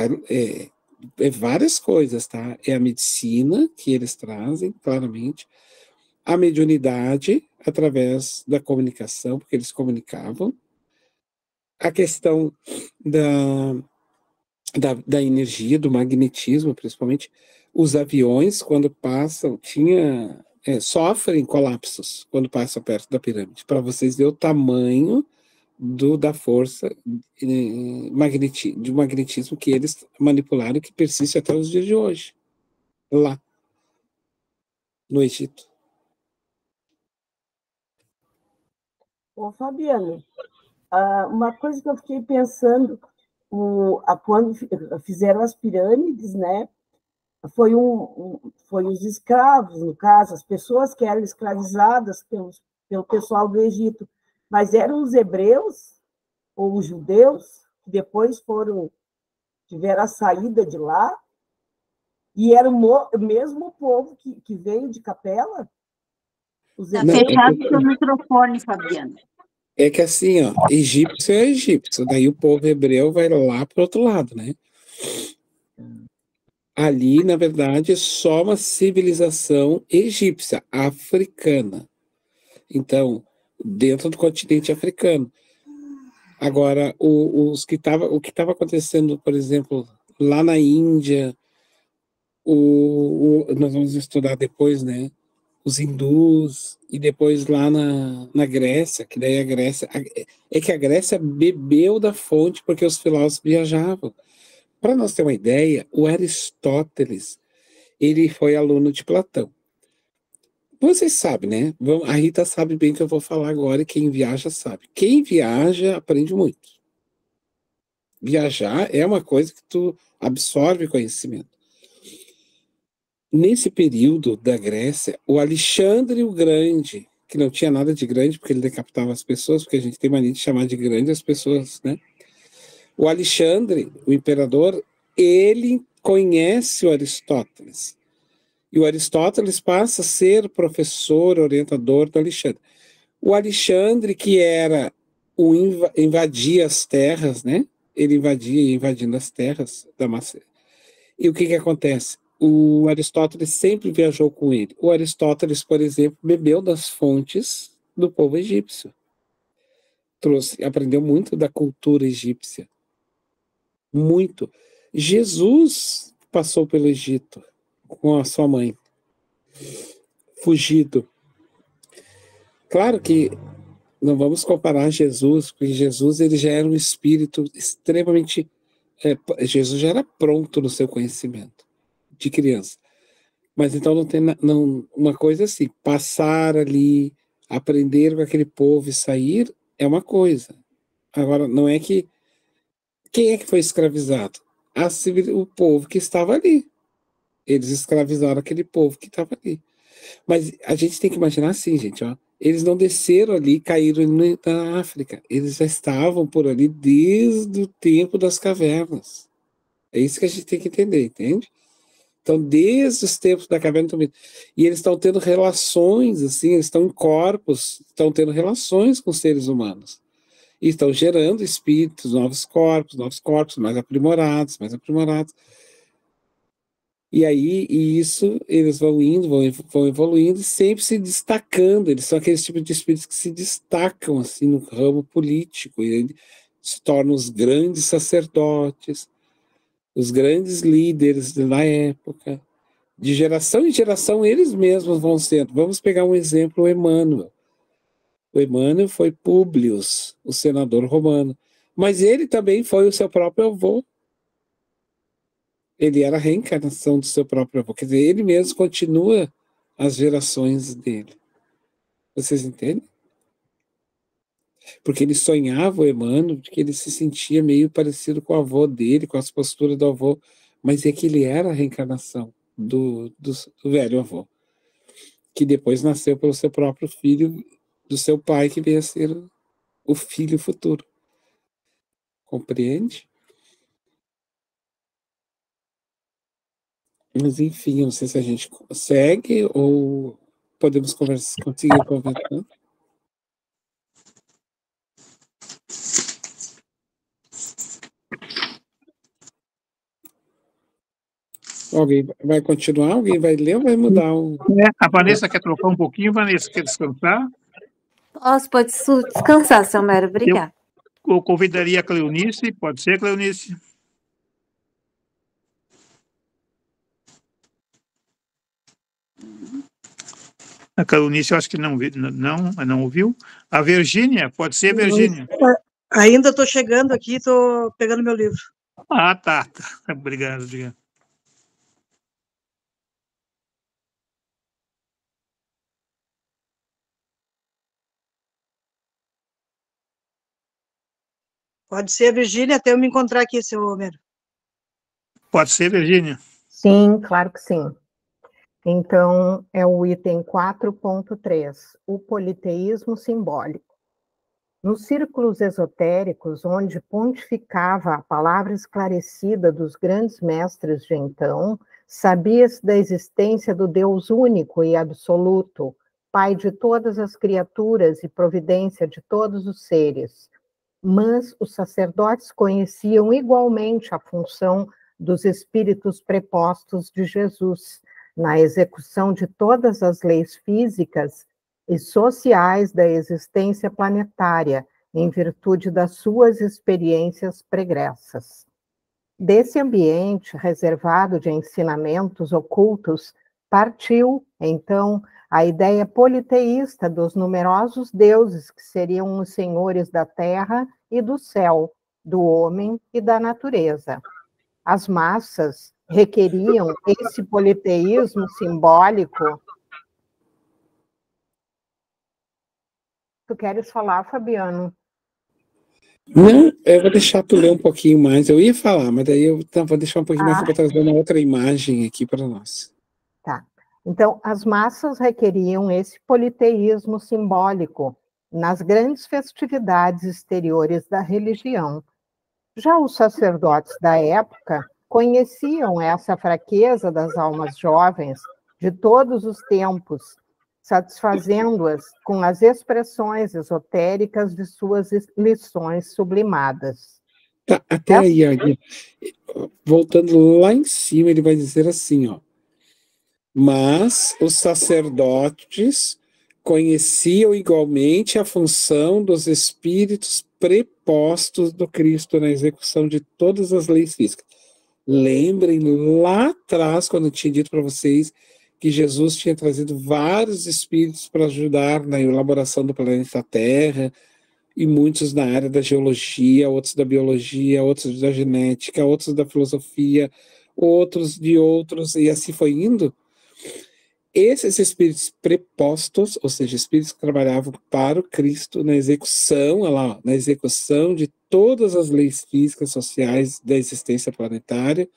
várias coisas, tá? É a medicina que eles trazem, claramente. A mediunidade, através da comunicação, porque eles comunicavam. A questão da energia, do magnetismo, principalmente. Os aviões, quando passam, sofrem colapsos quando passam perto da pirâmide. Para vocês verem o tamanho da força de magnetismo que eles manipularam, que persiste até os dias de hoje, lá no Egito. Ô, Fabiano, uma coisa que eu fiquei pensando, quando fizeram as pirâmides, né, foi os escravos, no caso, as pessoas que eram escravizadas pelo pessoal do Egito, mas eram os hebreus ou os judeus que depois tiveram a saída de lá, e era o mesmo povo que veio de Capela. Está fechado o seu microfone, Fabiano. É que assim, ó, egípcio é egípcio, daí o povo hebreu vai lá para o outro lado, né? Ali, na verdade, é só uma civilização egípcia, africana. Então, dentro do continente africano. Agora, o que estava acontecendo, por exemplo, lá na Índia, nós vamos estudar depois, né? Os hindus, e depois lá na Grécia, que daí a Grécia bebeu da fonte porque os filósofos viajavam. Para nós ter uma ideia, o Aristóteles, ele foi aluno de Platão. Vocês sabem, né? A Rita sabe bem o que eu vou falar agora, e quem viaja sabe. Quem viaja aprende muito. Viajar é uma coisa que tu absorve conhecimento. Nesse período da Grécia, o Alexandre o Grande, que não tinha nada de grande, porque ele decapitava as pessoas, porque a gente tem mania de chamar de grande as pessoas, né? O Alexandre, o imperador, ele conhece o Aristóteles. E o Aristóteles passa a ser professor, orientador do Alexandre. O Alexandre, que era invadia as terras, né? Ele invadindo as terras da Macedônia. E o que acontece? O Aristóteles sempre viajou com ele. O Aristóteles, por exemplo, bebeu das fontes do povo egípcio. Aprendeu muito da cultura egípcia. Muito. Jesus passou pelo Egito com a sua mãe, fugido. Claro que não vamos comparar Jesus, porque Jesus ele já era um espírito extremamente... Jesus já era pronto no seu conhecimento de criança. Mas então não tem uma coisa assim, passar ali, aprender com aquele povo e sair é uma coisa. Agora, não é que... Quem é que foi escravizado? O povo que estava ali. Eles escravizaram aquele povo que estava ali. Mas a gente tem que imaginar assim, gente, ó. Eles não desceram ali e caíram na África. Eles já estavam por ali desde o tempo das cavernas. É isso que a gente tem que entender, entende? Então, desde os tempos da caverna, e eles estão tendo relações, assim, eles estão em corpos, estão tendo relações com seres humanos. E estão gerando espíritos, novos corpos, mais aprimorados, mais aprimorados. E aí, isso, eles vão indo, vão evoluindo, e sempre se destacando. Eles são aqueles tipos de espíritos que se destacam, assim, no ramo político, e eles se tornam os grandes sacerdotes, os grandes líderes da época. De geração em geração, eles mesmos vão sendo. Vamos pegar um exemplo, o Emmanuel. O Emmanuel foi Públio, o senador romano. Mas ele também foi o seu próprio avô. Ele era a reencarnação do seu próprio avô. Quer dizer, ele mesmo continua as gerações dele. Vocês entendem? Porque ele sonhava, o Emmanuel, que ele se sentia meio parecido com o avô dele, com as posturas do avô, mas é que ele era a reencarnação do velho avô, que depois nasceu pelo seu próprio filho, do seu pai, que veio a ser o filho futuro. Compreende? Mas, enfim, eu não sei se a gente consegue ou podemos conseguir conversar. Alguém vai continuar? Alguém vai ler ou vai mudar? A Vanessa quer trocar um pouquinho, Vanessa, quer descansar? Pode descansar, seu Mero, obrigada. Eu convidaria a Cleonice, pode ser, Cleonice? A Cleonice, eu acho que não ouviu. A Virgínia, pode ser, Virgínia? Ainda estou chegando aqui, estou pegando meu livro. Ah, tá. Obrigado. Pode ser, Virgínia, até eu me encontrar aqui, seu Homero. Pode ser, Virgínia? Sim, claro que sim. Então, é o item 4.3, o politeísmo simbólico. Nos círculos esotéricos, onde pontificava a palavra esclarecida dos grandes mestres de então, sabia-se da existência do Deus único e absoluto, Pai de todas as criaturas e providência de todos os seres. Mas os sacerdotes conheciam igualmente a função dos espíritos prepostos de Jesus, na execução de todas as leis físicas e sociais da existência planetária, em virtude das suas experiências pregressas. Desse ambiente reservado de ensinamentos ocultos, partiu, então, a ideia politeísta dos numerosos deuses que seriam os senhores da terra e do céu, do homem e da natureza. As massas requeriam esse politeísmo simbólico. Tu queres falar, Fabiano? Não, eu vou deixar tu ler um pouquinho mais. Eu ia falar, mas daí eu vou deixar um pouquinho mais para trazer uma outra imagem aqui para nós. Tá. Então, as massas requeriam esse politeísmo simbólico nas grandes festividades exteriores da religião. Já os sacerdotes da época conheciam essa fraqueza das almas jovens de todos os tempos, satisfazendo-as com as expressões esotéricas de suas lições sublimadas. Tá, até aí, voltando lá em cima, ele vai dizer assim, ó. Mas os sacerdotes conheciam igualmente a função dos espíritos prepostos do Cristo na execução de todas as leis físicas. Lembrem lá atrás, quando eu tinha dito para vocês que Jesus tinha trazido vários espíritos para ajudar na elaboração do planeta Terra, e muitos na área da geologia, outros da biologia, outros da genética, outros da filosofia, outros de outros, e assim foi indo. Esses espíritos prepostos, ou seja, espíritos que trabalhavam para o Cristo na execução, olha lá, na execução de todas as leis físicas, sociais da existência planetária,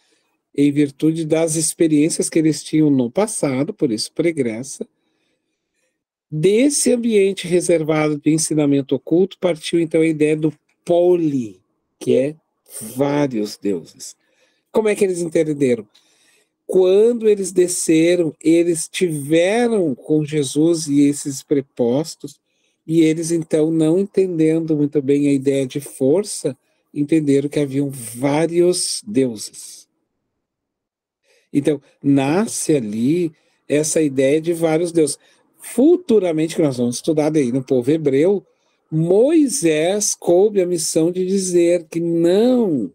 em virtude das experiências que eles tinham no passado, por isso pregressa. Desse ambiente reservado de ensinamento oculto, partiu então a ideia do poli, que é vários deuses. Como é que eles entenderam? Quando eles desceram, eles tiveram com Jesus e esses prepostos, e eles então, não entendendo muito bem a ideia de força, entenderam que haviam vários deuses. Então, nasce ali essa ideia de vários deuses. Futuramente, que nós vamos estudar daí no povo hebreu, Moisés coube a missão de dizer que não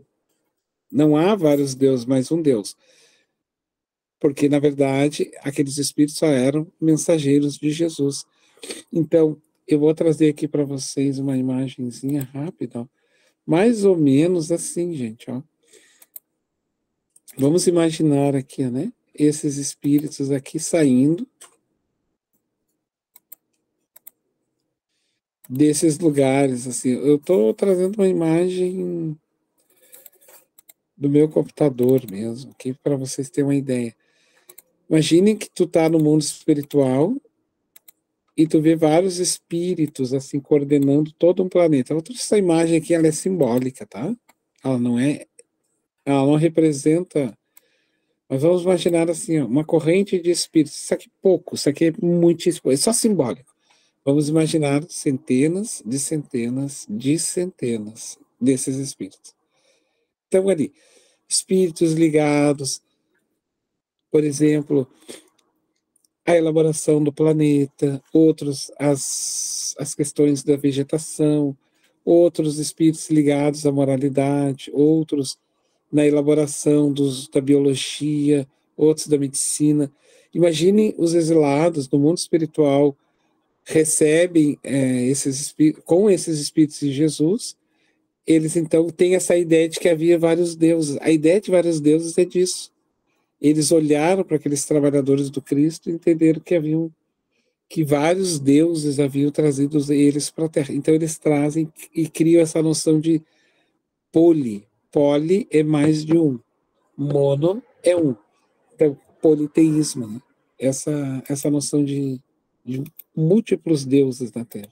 há vários deuses, mas um Deus. Porque, na verdade, aqueles espíritos só eram mensageiros de Jesus. Então, eu vou trazer aqui para vocês uma imagenzinha rápida, ó. Mais ou menos assim, gente, ó. Vamos imaginar aqui, né? Esses espíritos aqui saindo desses lugares, assim. Eu estou trazendo uma imagem do meu computador mesmo, aqui para vocês terem uma ideia. Imaginem que tu tá no mundo espiritual e tu vê vários espíritos assim coordenando todo um planeta. Essa imagem aqui ela é simbólica, tá? Ela não representa. Mas vamos imaginar assim, ó, uma corrente de espíritos. Isso aqui é pouco, isso aqui é muitíssimo, é só simbólico. Vamos imaginar centenas de centenas de centenas desses espíritos. Então ali, espíritos ligados, por exemplo, a elaboração do planeta, outros as questões da vegetação, outros espíritos ligados à moralidade, outros na elaboração da biologia, outros da medicina. Imaginem os exilados no mundo espiritual recebem com esses espíritos de Jesus, eles então têm essa ideia de que havia vários deuses. A ideia de vários deuses é disso. Eles olharam para aqueles trabalhadores do Cristo e entenderam que vários deuses haviam trazido eles para a Terra. Então eles trazem e criam essa noção de poli. Poli é mais de um. Mono é um. Então, politeísmo, né? Essa noção de múltiplos deuses na Terra.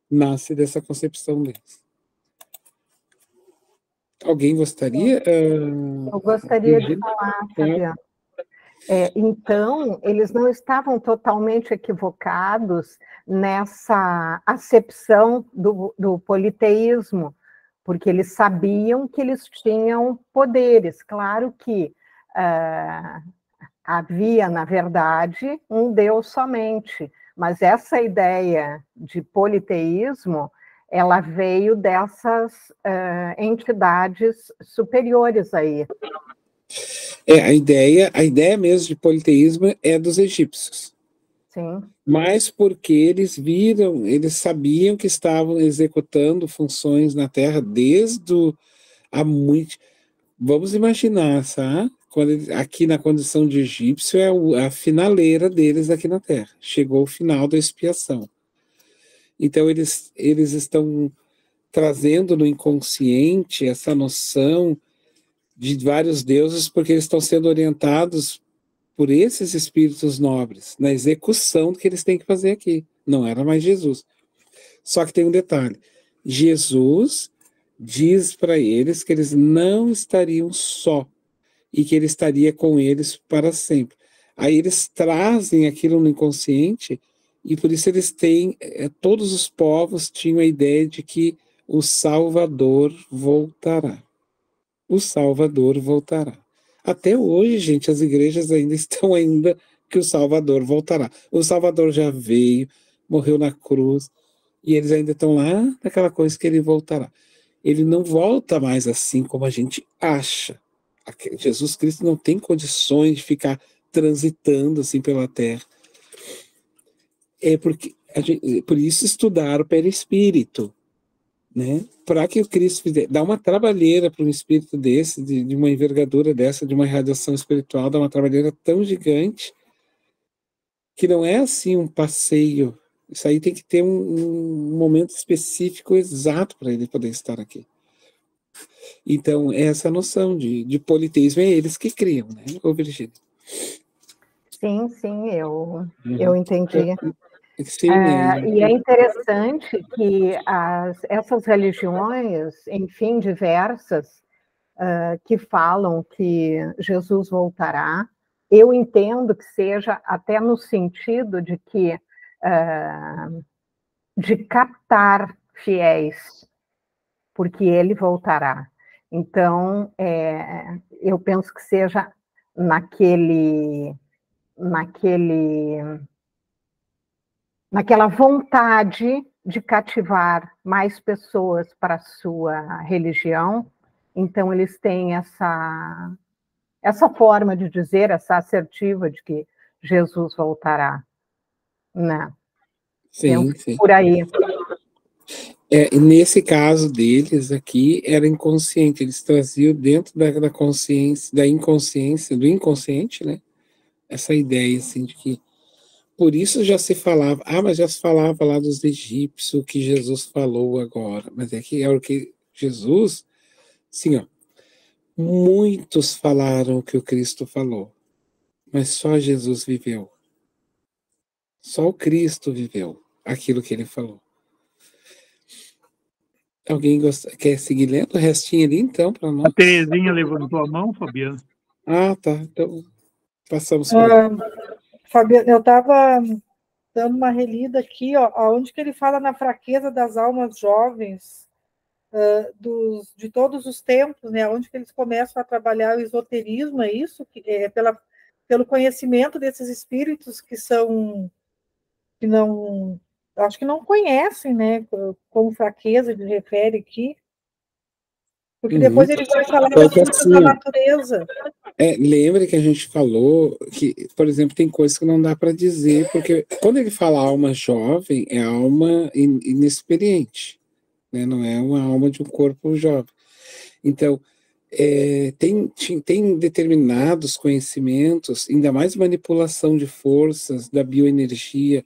Nasce dessa concepção deles. Alguém gostaria? Eu gostaria de falar, Fabiana. Então, eles não estavam totalmente equivocados nessa acepção do politeísmo, porque eles sabiam que eles tinham poderes. Claro que havia, na verdade, um Deus somente, mas essa ideia de politeísmo, ela veio dessas entidades superiores aí. A ideia mesmo de politeísmo é dos egípcios. Sim. Mas porque eles sabiam que estavam executando funções na Terra desde há muito. Vamos imaginar, sabe? Aqui na condição de egípcio é a finaleira deles aqui na Terra. Chegou o final da expiação. Então eles estão trazendo no inconsciente essa noção de vários deuses, porque eles estão sendo orientados por esses espíritos nobres, na execução do que eles têm que fazer aqui. Não era mais Jesus. Só que tem um detalhe. Jesus diz para eles que eles não estariam só e que ele estaria com eles para sempre. Aí eles trazem aquilo no inconsciente e por isso eles têm, todos os povos tinham a ideia de que o Salvador voltará. O Salvador voltará. Até hoje, gente, as igrejas ainda estão que o Salvador voltará. O Salvador já veio, morreu na cruz, e eles ainda estão lá naquela coisa que ele voltará. Ele não volta mais assim como a gente acha. Jesus Cristo não tem condições de ficar transitando assim pela terra. Por isso estudar o perispírito, né? Para que o Cristo dá uma trabalheira para um espírito desse, de uma envergadura dessa, de uma radiação espiritual, dá uma trabalheira tão gigante que não é assim um passeio. Isso aí tem que ter um momento específico exato para ele poder estar aqui. Então, essa noção de politeísmo é eles que criam, né, ô Virgínia? Sim, eu entendi. Sim, e é interessante que essas religiões, enfim, diversas, que falam que Jesus voltará, eu entendo que seja até no sentido de que de captar fiéis, porque ele voltará. Então, eu penso que seja naquela vontade de cativar mais pessoas para a sua religião. Então, eles têm essa forma de dizer, essa assertiva de que Jesus voltará, né? Sim. Por aí. Nesse caso deles aqui, era inconsciente, eles traziam dentro da consciência, da inconsciência, do inconsciente, né? Essa ideia, assim, de que por isso já se falava, mas já se falava lá dos egípcios, que Jesus falou agora, mas é o que Jesus, sim, ó, muitos falaram o que o Cristo falou, mas só Jesus viveu. Só o Cristo viveu aquilo que ele falou. Alguém quer seguir lendo o restinho ali, então, para nós? A Terezinha levantou a mão, Fabiana. Ah, tá. Então, passamos por aí. Fabiana, eu estava dando uma relida aqui, ó, onde que ele fala na fraqueza das almas jovens, de todos os tempos, né, onde que eles começam a trabalhar o esoterismo, é isso? Pelo conhecimento desses espíritos que não, acho que não conhecem, né, como fraqueza, ele refere aqui, porque depois ele vai falar da natureza. Lembra que a gente falou que, por exemplo, tem coisas que não dá para dizer, porque quando ele fala alma jovem, é alma inexperiente, né? Não é uma alma de um corpo jovem. Então, tem determinados conhecimentos, ainda mais manipulação de forças, da bioenergia,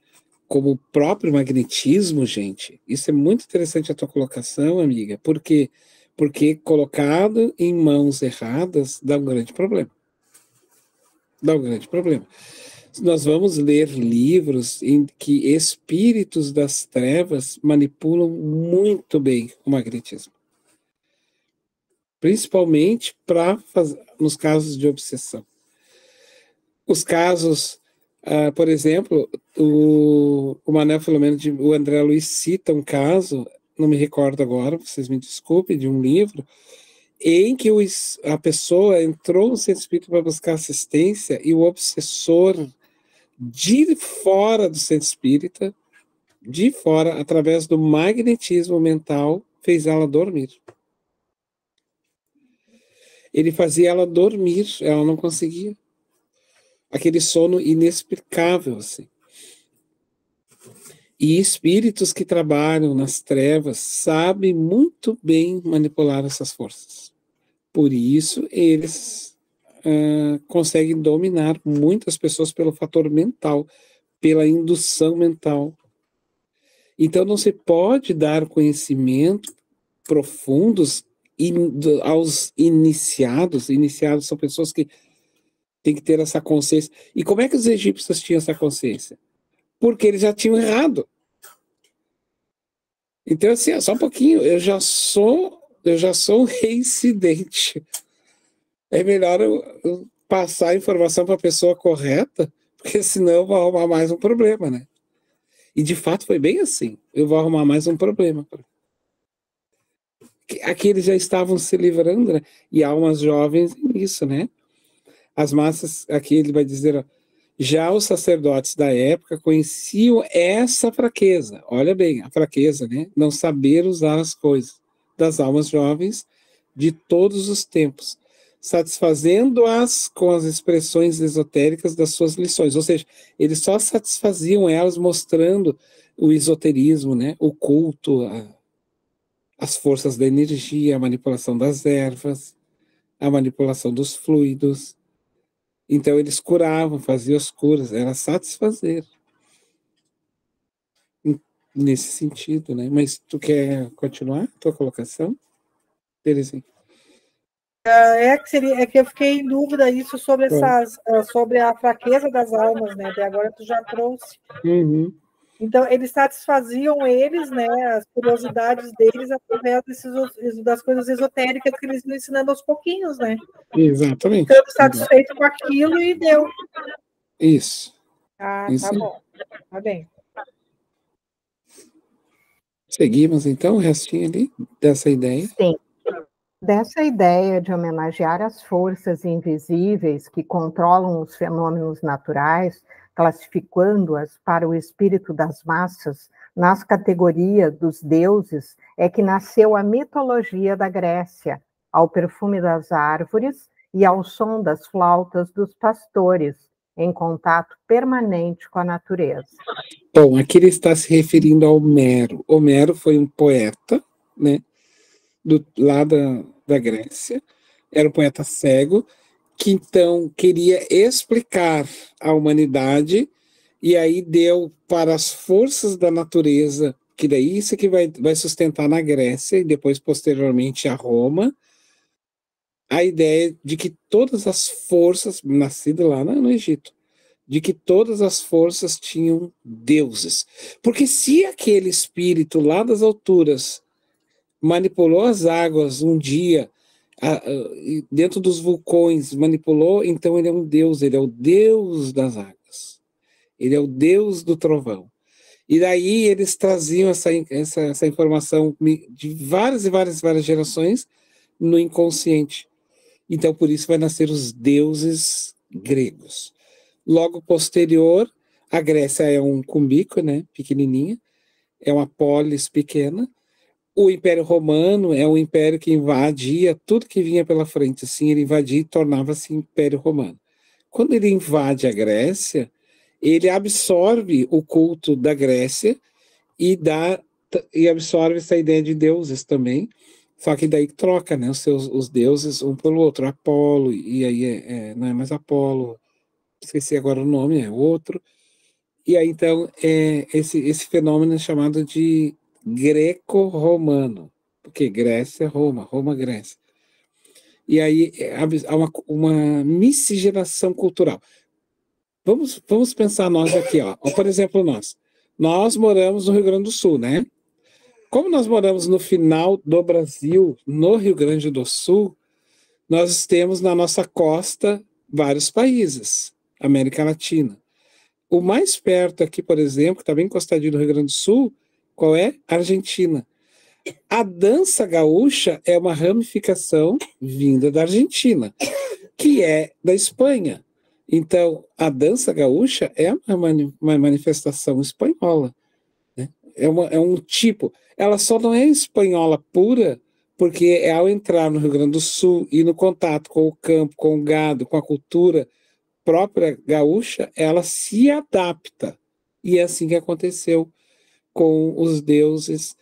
como o próprio magnetismo, gente. Isso é muito interessante a tua colocação, amiga, porque colocado em mãos erradas dá um grande problema. Dá um grande problema. Nós vamos ler livros em que espíritos das trevas manipulam muito bem o magnetismo. Principalmente nos casos de obsessão. Os casos, por exemplo, o Manuel Filomeno, o André Luiz cita um caso, não me recordo agora, vocês me desculpem, de um livro, em que a pessoa entrou no centro espírita para buscar assistência e o obsessor, de fora do centro espírita, de fora, através do magnetismo mental, fez ela dormir. Ele fazia ela dormir, ela não conseguia. Aquele sono inexplicável, assim. E espíritos que trabalham nas trevas sabem muito bem manipular essas forças. Por isso, eles conseguem dominar muitas pessoas pelo fator mental, pela indução mental. Então, não se pode dar conhecimento profundos aos iniciados. Iniciados são pessoas que têm que ter essa consciência. E como é que os egípcios tinham essa consciência? Porque eles já tinham errado. Então, assim, só um pouquinho, eu já sou eu já sou um reincidente. É melhor eu passar a informação para a pessoa correta, porque senão eu vou arrumar mais um problema, né? E de fato foi bem assim. Eu vou arrumar mais um problema. Aqui eles já estavam se livrando, né? E há umas jovens nisso, né? As massas, aqui ele vai dizer, ó, já os sacerdotes da época conheciam essa fraqueza. Olha bem, a fraqueza, né? Não saber usar as coisas das almas jovens de todos os tempos, satisfazendo-as com as expressões esotéricas das suas lições. Ou seja, eles só satisfaziam elas mostrando o esoterismo, né? O culto, as forças da energia, a manipulação das ervas, a manipulação dos fluidos. Então eles curavam, faziam as curas, era satisfazer. Nesse sentido, né? Mas tu quer continuar a tua colocação, Terezinha? É que eu fiquei em dúvida isso sobre sobre a fraqueza das almas, né? Até agora tu já trouxe. Uhum. Então, eles satisfaziam eles, né, as curiosidades deles através das coisas esotéricas que eles iam ensinando aos pouquinhos, né? Exatamente. Ficando satisfeito com aquilo e deu. Isso. Ah, Isso. tá bom. Tá bem. Seguimos, então, o restinho ali dessa ideia? Sim. Dessa ideia de homenagear as forças invisíveis que controlam os fenômenos naturais, classificando-as para o espírito das massas nas categorias dos deuses, é que nasceu a mitologia da Grécia, ao perfume das árvores e ao som das flautas dos pastores, em contato permanente com a natureza. Bom, aqui ele está se referindo a Homero. Homero foi um poeta, né, lá da Grécia, era um poeta cego, que então queria explicar a humanidade, e aí deu para as forças da natureza, que daí isso que vai sustentar na Grécia, e depois posteriormente a Roma, a ideia de que todas as forças, nascido lá no Egito, de que todas as forças tinham deuses. Porque se aquele espírito lá das alturas manipulou as águas um dia, dentro dos vulcões, manipulou, então ele é um deus, ele é o deus das águas, ele é o deus do trovão. E daí eles traziam essa informação de várias e várias gerações no inconsciente. Então por isso vai nascer os deuses gregos. Logo posterior, a Grécia é um cumbico, né, pequenininha, é uma polis pequena. O Império Romano é um império que invadia tudo que vinha pela frente, assim, ele invadia e tornava-se Império Romano. Quando ele invade a Grécia, ele absorve o culto da Grécia e absorve essa ideia de deuses também, só que daí troca, né, os deuses um pelo outro, Apolo, e aí não é mais Apolo, esqueci agora o nome, é outro, e aí então esse fenômeno é chamado de greco-romano, porque Grécia, Roma, Grécia. E aí há uma miscigenação cultural. Vamos pensar nós aqui, ó. Por exemplo, nós moramos no Rio Grande do Sul, né? Como nós moramos no final do Brasil, no Rio Grande do Sul, nós temos na nossa costa vários países, América Latina. O mais perto aqui, por exemplo, que está bem encostadinho no Rio Grande do Sul, qual é? Argentina. A dança gaúcha é uma ramificação vinda da Argentina, que é da Espanha. Então, a dança gaúcha é uma manifestação espanhola, né? É um tipo. Ela só não é espanhola pura, porque ao entrar no Rio Grande do Sul e no contato com o campo, com o gado, com a cultura própria gaúcha, ela se adapta. E é assim que aconteceu com os deuses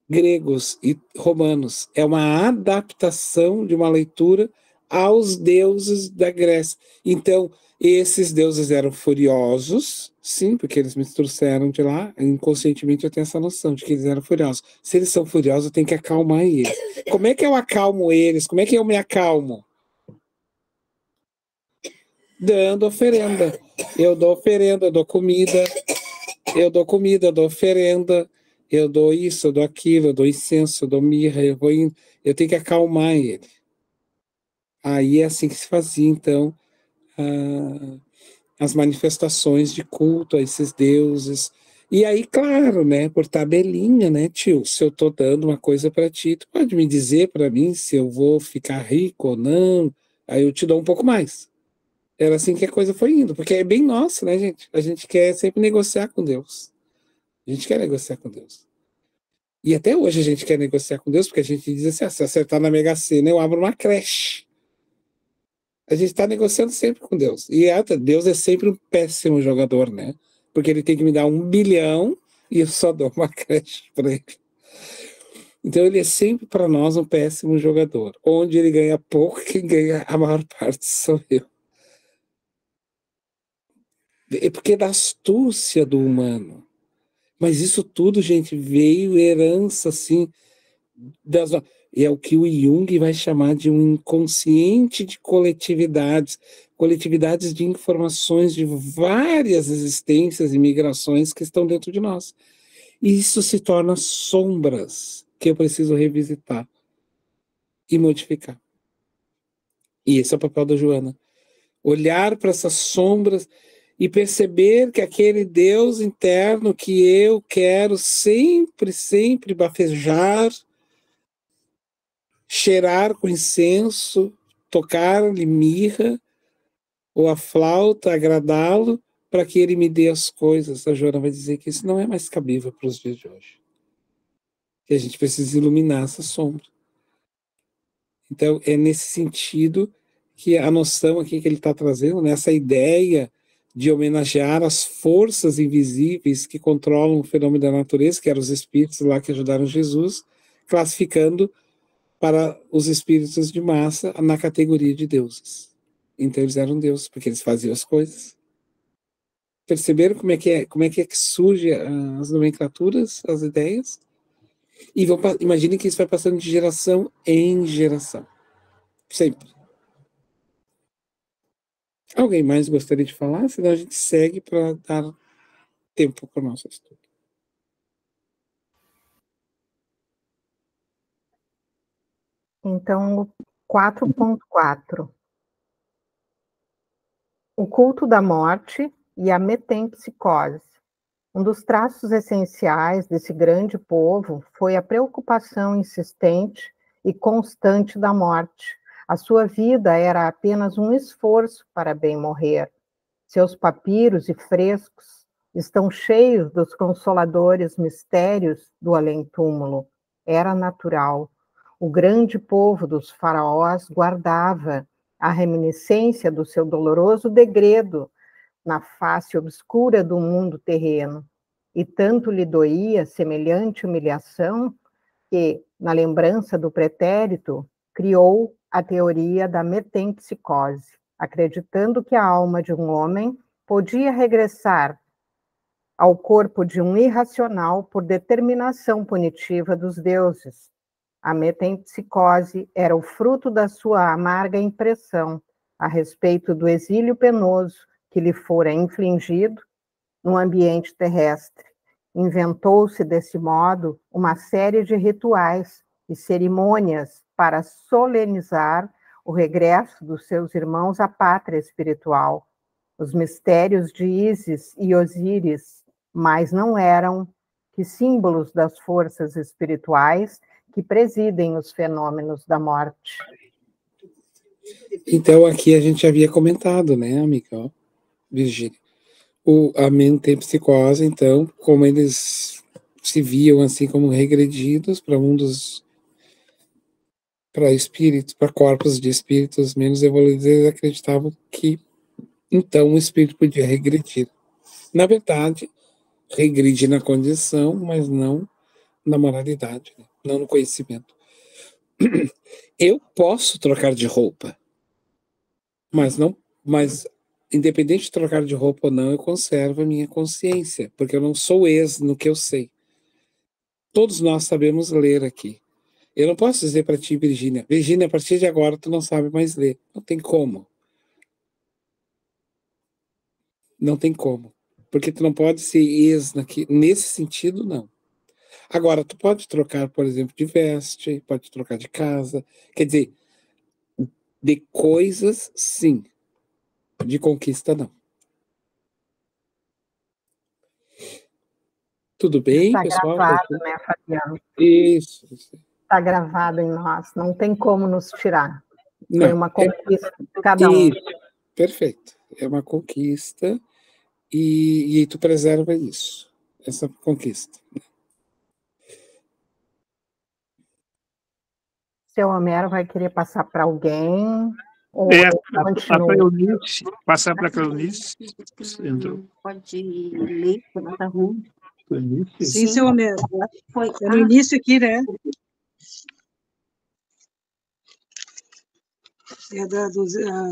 gregos e romanos. É uma adaptação de uma leitura aos deuses da Grécia. Então, esses deuses eram furiosos, sim, porque eles me trouxeram de lá, inconscientemente eu tenho essa noção de que eles eram furiosos. Se eles são furiosos, eu tenho que acalmar eles. Como é que eu acalmo eles? Como é que eu me acalmo? Dando oferenda. Eu dou oferenda, eu dou comida, eu dou oferenda, eu dou isso, eu dou aquilo, eu dou incenso, eu dou mirra, eu tenho que acalmar ele. Aí é assim que se fazia, então, as manifestações de culto a esses deuses. E aí, claro, né, por tabelinha, né, tio, se eu tô dando uma coisa para ti, tu pode me dizer para mim se eu vou ficar rico ou não, aí eu te dou um pouco mais. Era assim que a coisa foi indo, porque é bem nosso, né, gente? A gente quer sempre negociar com Deus. A gente quer negociar com Deus. E até hoje a gente quer negociar com Deus, porque a gente diz assim, se acertar na Mega Sena, eu abro uma creche. A gente está negociando sempre com Deus. E Deus é sempre um péssimo jogador, né? Porque ele tem que me dar 1 bilhão e eu só dou uma creche para ele. Então ele é sempre para nós um péssimo jogador. Onde ele ganha pouco, quem ganha a maior parte sou eu. É porque é da astúcia do humano. Mas isso tudo, gente, veio herança, assim, é o que o Jung vai chamar de um inconsciente de coletividades de informações de várias existências e migrações que estão dentro de nós. E isso se torna sombras que eu preciso revisitar e modificar. E esse é o papel da Joana. Olhar para essas sombras e perceber que aquele Deus interno que eu quero sempre, sempre bafejar, cheirar com incenso, tocar-lhe mirra ou a flauta, agradá-lo, para que ele me dê as coisas. A Joana vai dizer que isso não é mais cabível para os dias de hoje. Que a gente precisa iluminar essa sombra. Então, é nesse sentido que a noção aqui que ele está trazendo, né, essa ideia de homenagear as forças invisíveis que controlam o fenômeno da natureza, que eram os espíritos lá que ajudaram Jesus, classificando para os espíritos de massa na categoria de deuses. Então eles eram deuses, porque eles faziam as coisas. Perceberam como é que surge as nomenclaturas, as ideias? E imaginem que isso vai passando de geração em geração. Sempre. Alguém mais gostaria de falar? Senão a gente segue para dar tempo para o nosso estudo. Então, 4.4. O culto da morte e a metempsicose. Um dos traços essenciais desse grande povo foi a preocupação insistente e constante da morte. A sua vida era apenas um esforço para bem morrer. Seus papiros e frescos estão cheios dos consoladores mistérios do além-túmulo. Era natural. O grande povo dos faraós guardava a reminiscência do seu doloroso degredo na face obscura do mundo terreno, e tanto lhe doía semelhante humilhação que, na lembrança do pretérito, criou a teoria da metempsicose, acreditando que a alma de um homem podia regressar ao corpo de um irracional por determinação punitiva dos deuses. A metempsicose era o fruto da sua amarga impressão a respeito do exílio penoso que lhe fora infligido no ambiente terrestre. Inventou-se, desse modo, uma série de rituais e cerimônias para solenizar o regresso dos seus irmãos à pátria espiritual. Os mistérios de Ísis e Osíris, mas não eram que símbolos das forças espirituais que presidem os fenômenos da morte. Então, aqui a gente havia comentado, né, amiga, Virgínia? A metempsicose, então, como eles se viam assim como regredidos para mundos, para espíritos, para corpos de espíritos menos evoluídos, eles acreditavam que então o espírito podia regredir. Na verdade, regride na condição, mas não na moralidade, né? Não no conhecimento. Eu posso trocar de roupa, mas independente de trocar de roupa ou não, eu conservo a minha consciência, porque eu não sou ex no que eu sei. Todos nós sabemos ler aqui. Eu não posso dizer para ti, Virgínia, a partir de agora tu não sabe mais ler. Não tem como. Não tem como. Porque tu não pode ser ex nesse sentido, não. Agora, tu pode trocar, por exemplo, de veste, pode trocar de casa, quer dizer, de coisas, sim, de conquista, não. Tudo bem, Está pessoal? gravado, né, Fabiano? Isso. Está gravado em nós, não tem como nos tirar. Foi Não, uma conquista de cada um. isso, perfeito. É uma conquista e tu preserva isso, essa conquista. Seu Homero vai querer passar para alguém? Ou A Cleonice, passar para a Cleonice. Pode ler, porque está ruim. Sim, seu Homero. Foi. É no início aqui, né?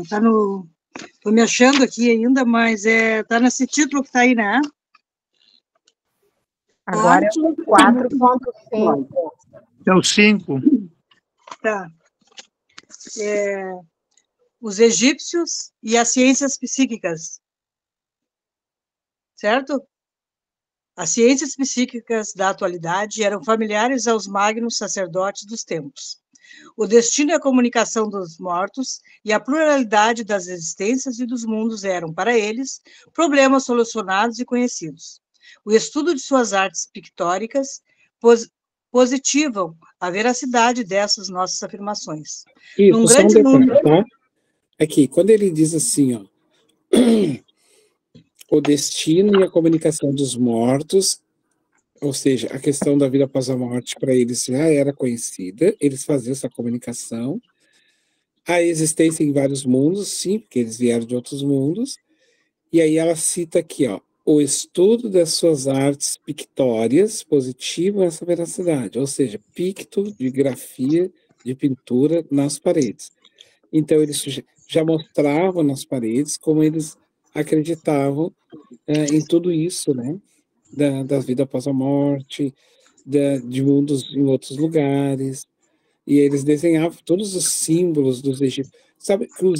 Tá no... Estou me achando aqui ainda, mas tá nesse título que está aí, né? Agora é o 4.5. É o 5. Tá. Os egípcios e as ciências psíquicas. Certo? As ciências psíquicas da atualidade eram familiares aos magnos sacerdotes dos tempos. O destino e a comunicação dos mortos e a pluralidade das existências e dos mundos eram, para eles, problemas solucionados e conhecidos. O estudo de suas artes pictóricas positivam a veracidade dessas nossas afirmações. Isso, só um detalhe, tá? Aqui, quando ele diz assim, ó, o destino e a comunicação dos mortos, ou seja, a questão da vida após a morte para eles já era conhecida, eles faziam essa comunicação. A existência em vários mundos, sim, porque eles vieram de outros mundos. E aí ela cita aqui, ó, o estudo das suas artes pictórias positivam essa veracidade, ou seja, picto de grafia, de pintura nas paredes. Então eles já mostravam nas paredes como eles acreditavam em tudo isso, né? Da vida após a morte, de mundos em outros lugares, e eles desenhavam todos os símbolos dos egípcios. Sabe que o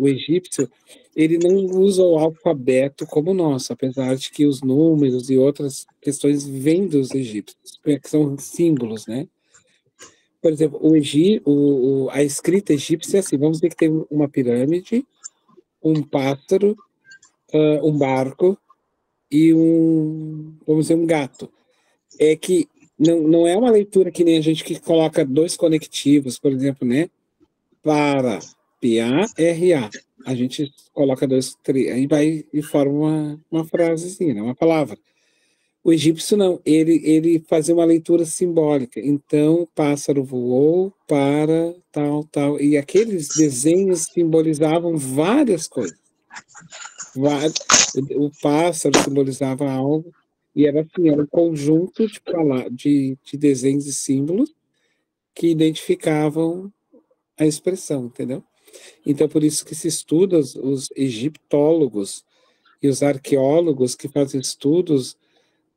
egípcio, ele não usa o alfabeto como nós, apesar de que os números e outras questões vêm dos egípcios, que são símbolos, né? Por exemplo, a escrita egípcia é assim, vamos dizer que tem uma pirâmide, um pássaro, um barco, e vamos dizer, um gato. É que não é uma leitura que nem a gente que coloca dois conectivos, por exemplo, né? Para, P-A-R-A. A gente coloca dois, aí vai e forma uma frasezinha, uma palavra. O egípcio não, ele fazia uma leitura simbólica. Então, o pássaro voou para tal, e aqueles desenhos simbolizavam várias coisas. O pássaro simbolizava algo, e era assim, era um conjunto de desenhos e símbolos que identificavam a expressão, entendeu? Então, por isso que se estuda os egiptólogos e os arqueólogos que fazem estudos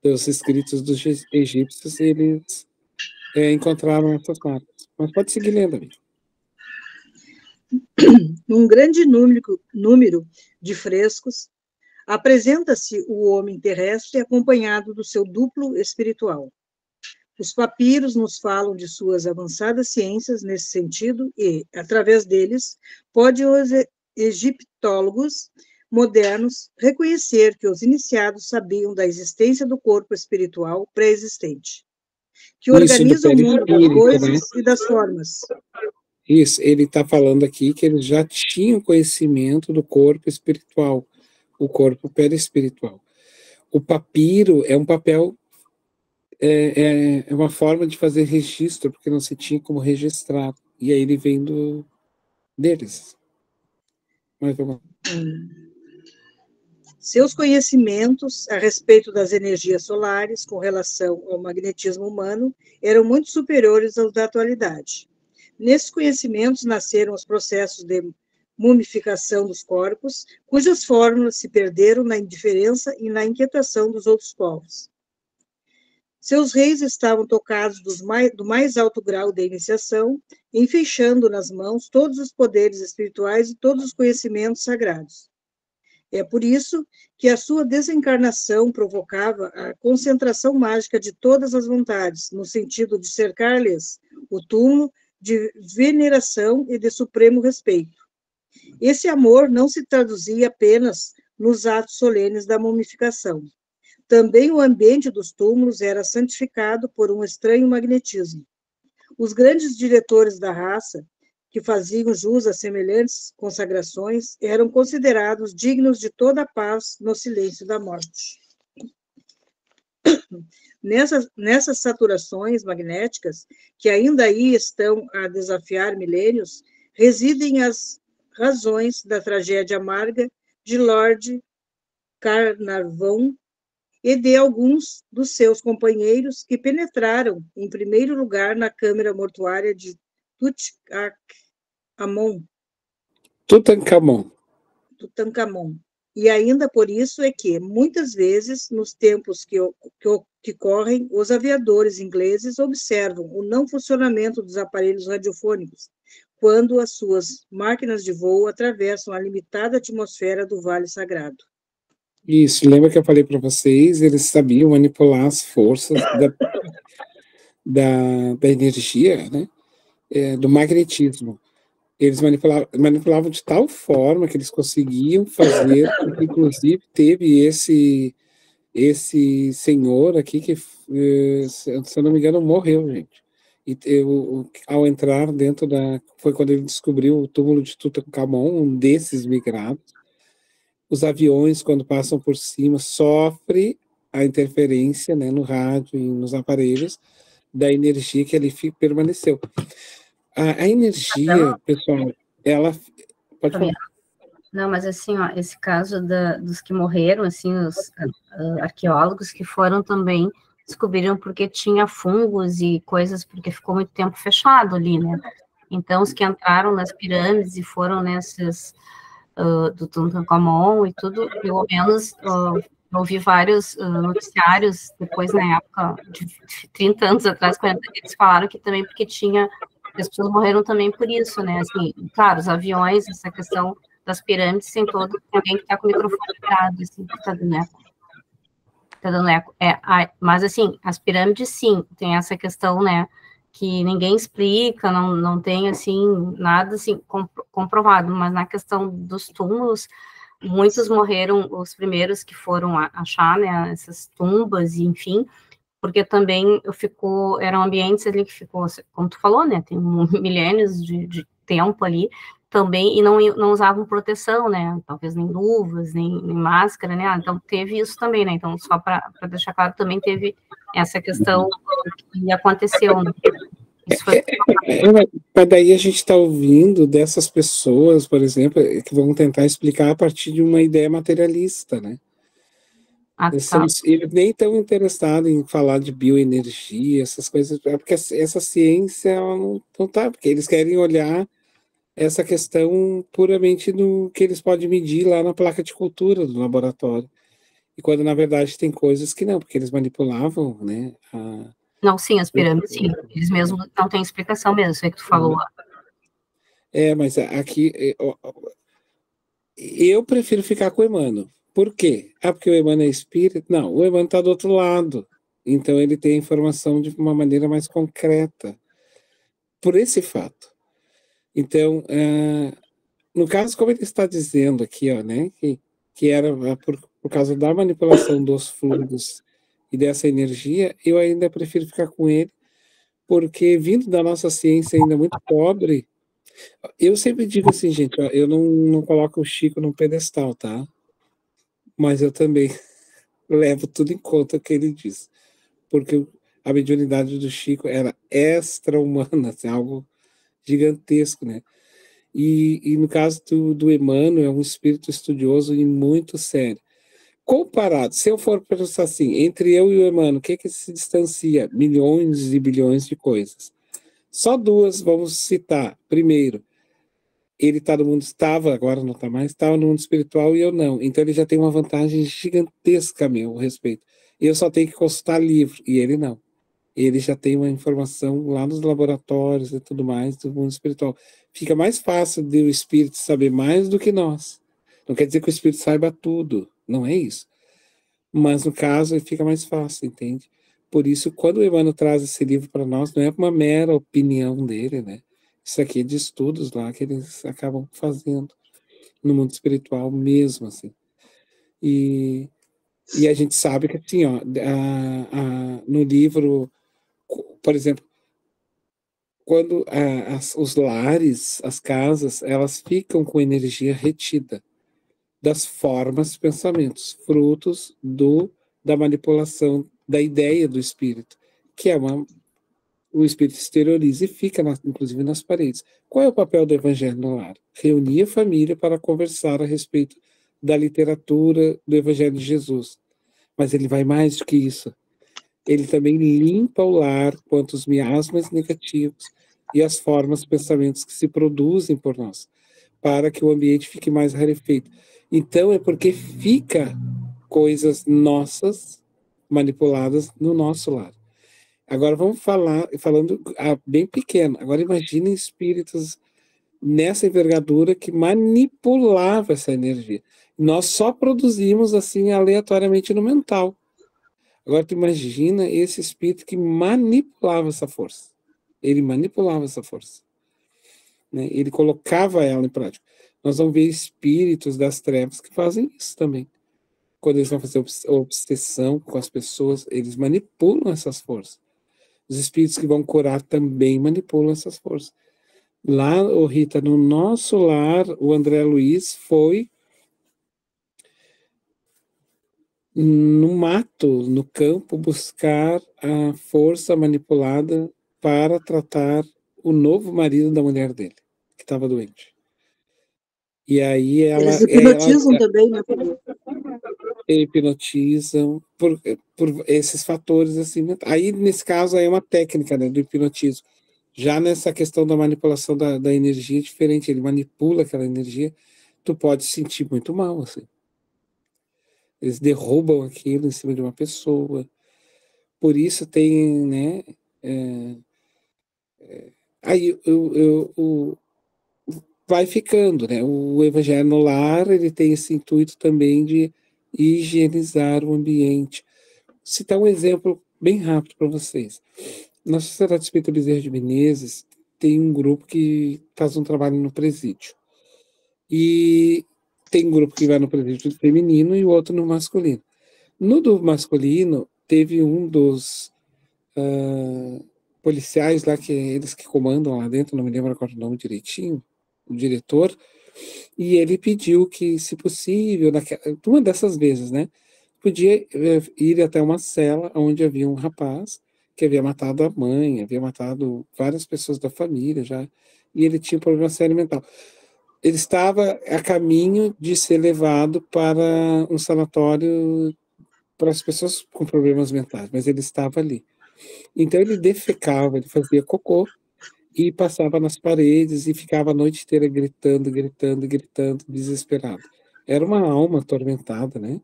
dos escritos dos egípcios, eles encontraram essas marcas. Mas pode seguir lendo, amigo. Num grande número de frescos, apresenta-se o homem terrestre acompanhado do seu duplo espiritual. Os papiros nos falam de suas avançadas ciências nesse sentido e, através deles, podem os egiptólogos modernos reconhecer que os iniciados sabiam da existência do corpo espiritual pré-existente, que organiza o mundo das coisas, né? E das formas. Isso, ele está falando aqui que eles já tinham conhecimento do corpo espiritual, o corpo perispiritual. O papiro é um papel, é uma forma de fazer registro, porque não se tinha como registrar, e aí ele vem deles. Mas vamos lá. Seus conhecimentos a respeito das energias solares com relação ao magnetismo humano eram muito superiores aos da atualidade. Nesses conhecimentos nasceram os processos de mumificação dos corpos, cujas fórmulas se perderam na indiferença e na inquietação dos outros povos. Seus reis estavam tocados do mais alto grau de iniciação, enfeixando nas mãos todos os poderes espirituais e todos os conhecimentos sagrados. É por isso que a sua desencarnação provocava a concentração mágica de todas as vontades, no sentido de cercar-lhes o túmulo de veneração e de supremo respeito. Esse amor não se traduzia apenas nos atos solenes da mumificação. Também o ambiente dos túmulos era santificado por um estranho magnetismo. Os grandes diretores da raça, que faziam jus a semelhantes consagrações, eram considerados dignos de toda a paz no silêncio da morte. Nessas saturações magnéticas, que ainda aí estão a desafiar milênios, residem as razões da tragédia amarga de Lord Carnarvon e de alguns dos seus companheiros que penetraram, em primeiro lugar, na câmara mortuária de Tutankhamon. E ainda por isso é que, muitas vezes, nos tempos que correm, os aviadores ingleses observam o não funcionamento dos aparelhos radiofônicos, quando as suas máquinas de voo atravessam a limitada atmosfera do Vale Sagrado. Isso, lembra que eu falei para vocês, eles sabiam manipular as forças da energia, né? Do magnetismo. Eles manipulavam de tal forma que eles conseguiam fazer, porque, inclusive, teve esse senhor aqui que, se eu não me engano, morreu, gente. E ao entrar dentro foi quando ele descobriu o túmulo de Tutankhamon, um desses migrados. Os aviões, quando passam por cima, sofrem a interferência, né, no rádio e nos aparelhos da energia que ali permaneceu. A energia, pessoal, ela... Pode falar. Não, mas assim, ó, esse caso dos que morreram, assim, os arqueólogos que foram também, descobriram porque tinha fungos e coisas, porque ficou muito tempo fechado ali, né? Então, os que entraram nas pirâmides e foram nesses... do Tutankhamon e tudo, pelo menos eu ouvi vários noticiários depois, na época de 30 anos atrás, 40, eles falaram que também porque as pessoas morreram também por isso, né, assim, claro, os aviões, essa questão das pirâmides, tem alguém que está com o microfone ligado, assim, que está dando eco, mas assim, as pirâmides sim, tem essa questão, né, que ninguém explica, não tem, assim, nada, assim, comprovado, mas na questão dos túmulos, muitos morreram, os primeiros que foram achar, né, essas tumbas, e enfim, porque também eram ambientes ali que ficou, como tu falou, né, tem milênios de tempo ali, também, e não usavam proteção, né, talvez nem luvas, nem máscara, né, então teve isso também, né, então só para deixar claro, também teve essa questão que aconteceu, né? Mas daí a gente está ouvindo dessas pessoas, por exemplo, que vão tentar explicar a partir de uma ideia materialista, né? Eles nem estão interessados em falar de bioenergia, essas coisas, porque essa ciência ela não está, porque eles querem olhar essa questão puramente do que eles podem medir lá na placa de cultura do laboratório. E quando, na verdade, tem coisas que não, porque eles manipulavam, né? Não, sim, as pirâmides, sim. Eles mesmos não têm explicação mesmo, isso aí que tu falou lá. Mas aqui, eu prefiro ficar com o Emmanuel. Por quê? Porque o Emmanuel é espírito? Não, o Emmanuel está do outro lado. Então, ele tem a informação de uma maneira mais concreta. Por esse fato. Então, no caso, como ele está dizendo aqui, ó, né, que era por causa da manipulação dos fluidos e dessa energia, eu ainda prefiro ficar com ele, porque vindo da nossa ciência ainda muito pobre, eu sempre digo assim, gente, ó, eu não coloco o Chico num pedestal, tá? Mas eu também levo tudo em conta o que ele diz, porque a mediunidade do Chico era extra-humana, assim, algo gigantesco, né? E no caso do Emmanuel, é um espírito estudioso e muito sério. Comparado, se eu for pensar assim, entre eu e o Emmanuel, o que se distancia? Milhões e bilhões de coisas. Só duas vamos citar. Primeiro, ele está no mundo, agora não está mais, estava no mundo espiritual e eu não. Então ele já tem uma vantagem gigantesca a meu respeito. Eu só tenho que consultar livro, e ele não. Ele já tem uma informação lá nos laboratórios e tudo mais do mundo espiritual. Fica mais fácil de o espírito saber mais do que nós. Não quer dizer que o espírito saiba tudo, não é isso. Mas no caso fica mais fácil, entende? Por isso, quando o Emmanuel traz esse livro para nós, não é uma mera opinião dele, né? Isso aqui é de estudos lá que eles acabam fazendo no mundo espiritual mesmo, assim. E a gente sabe que, assim, ó, no livro, por exemplo, quando os lares, as casas, elas ficam com energia retida das formas, pensamentos, frutos da manipulação da ideia do espírito, que é o espírito exterioriza e fica, inclusive, nas paredes. Qual é o papel do evangelho no lar? Reunir a família para conversar a respeito da literatura do evangelho de Jesus. Mas ele vai mais do que isso. Ele também limpa o lar quanto os miasmas negativos e as formas, pensamentos que se produzem por nós, para que o ambiente fique mais rarefeito. Então, é porque fica coisas nossas manipuladas no nosso lar. Agora vamos falando bem pequeno. Agora imagine espíritos nessa envergadura que manipulava essa energia. Nós só produzimos assim aleatoriamente no mental. Agora tu imagina esse espírito que manipulava essa força. Ele manipulava essa força, né? Ele colocava ela em prática. Nós vamos ver espíritos das trevas que fazem isso também. Quando eles vão fazer obsessão com as pessoas, eles manipulam essas forças. Os espíritos que vão curar também manipulam essas forças. Lá, Rita, no nosso lar, o André Luiz foi no mato, no campo, buscar a força manipulada para tratar o novo marido da mulher dele, que estava doente. E aí Eles hipnotizam também, né? Hipnotizam por esses fatores assim. Aí, nesse caso, aí é uma técnica, né, do hipnotismo. Já nessa questão da manipulação da energia é diferente. Ele manipula aquela energia, tu pode sentir muito mal, assim. Eles derrubam aquilo em cima de uma pessoa. Por isso tem, né? Aí vai ficando, né? O Evangelho no Lar, ele tem esse intuito também de higienizar o ambiente. Citar um exemplo bem rápido para vocês. Na Sociedade Espírita Bezerra de Menezes, tem um grupo que faz um trabalho no presídio. E tem um grupo que vai no presídio feminino e o outro no masculino. No do masculino, teve um dos policiais lá, que eles que comandam lá dentro, não me lembro agora o nome direitinho, o diretor, e ele pediu que, se possível, uma dessas vezes, né, podia ir até uma cela onde havia um rapaz que havia matado a mãe, havia matado várias pessoas da família já, e ele tinha um problema sério mental. Ele estava a caminho de ser levado para um sanatório para as pessoas com problemas mentais, mas ele estava ali. Então ele defecava, ele fazia cocô e passava nas paredes e ficava a noite inteira gritando, gritando, gritando, desesperado. Era uma alma atormentada, né,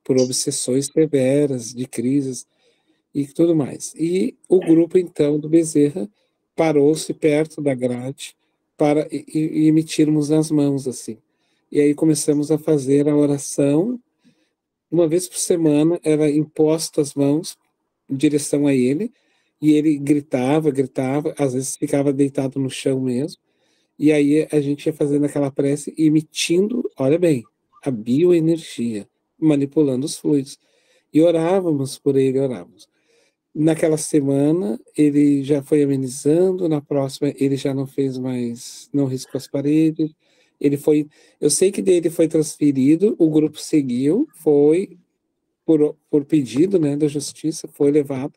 por obsessões severas, de crises e tudo mais. E o grupo, então, do Bezerra parou-se perto da grade para e emitirmos as mãos, assim. E aí começamos a fazer a oração. Uma vez por semana era imposta as mãos em direção a ele, e ele gritava, às vezes ficava deitado no chão mesmo, e aí a gente ia fazendo aquela prece, emitindo, olha bem, a bioenergia, manipulando os fluidos. E orávamos por ele, orávamos. Naquela semana, ele já foi amenizando, na próxima ele já não fez mais, não riscou as paredes, eu sei que dele foi transferido, o grupo seguiu, foi por pedido, né, da justiça, foi levado,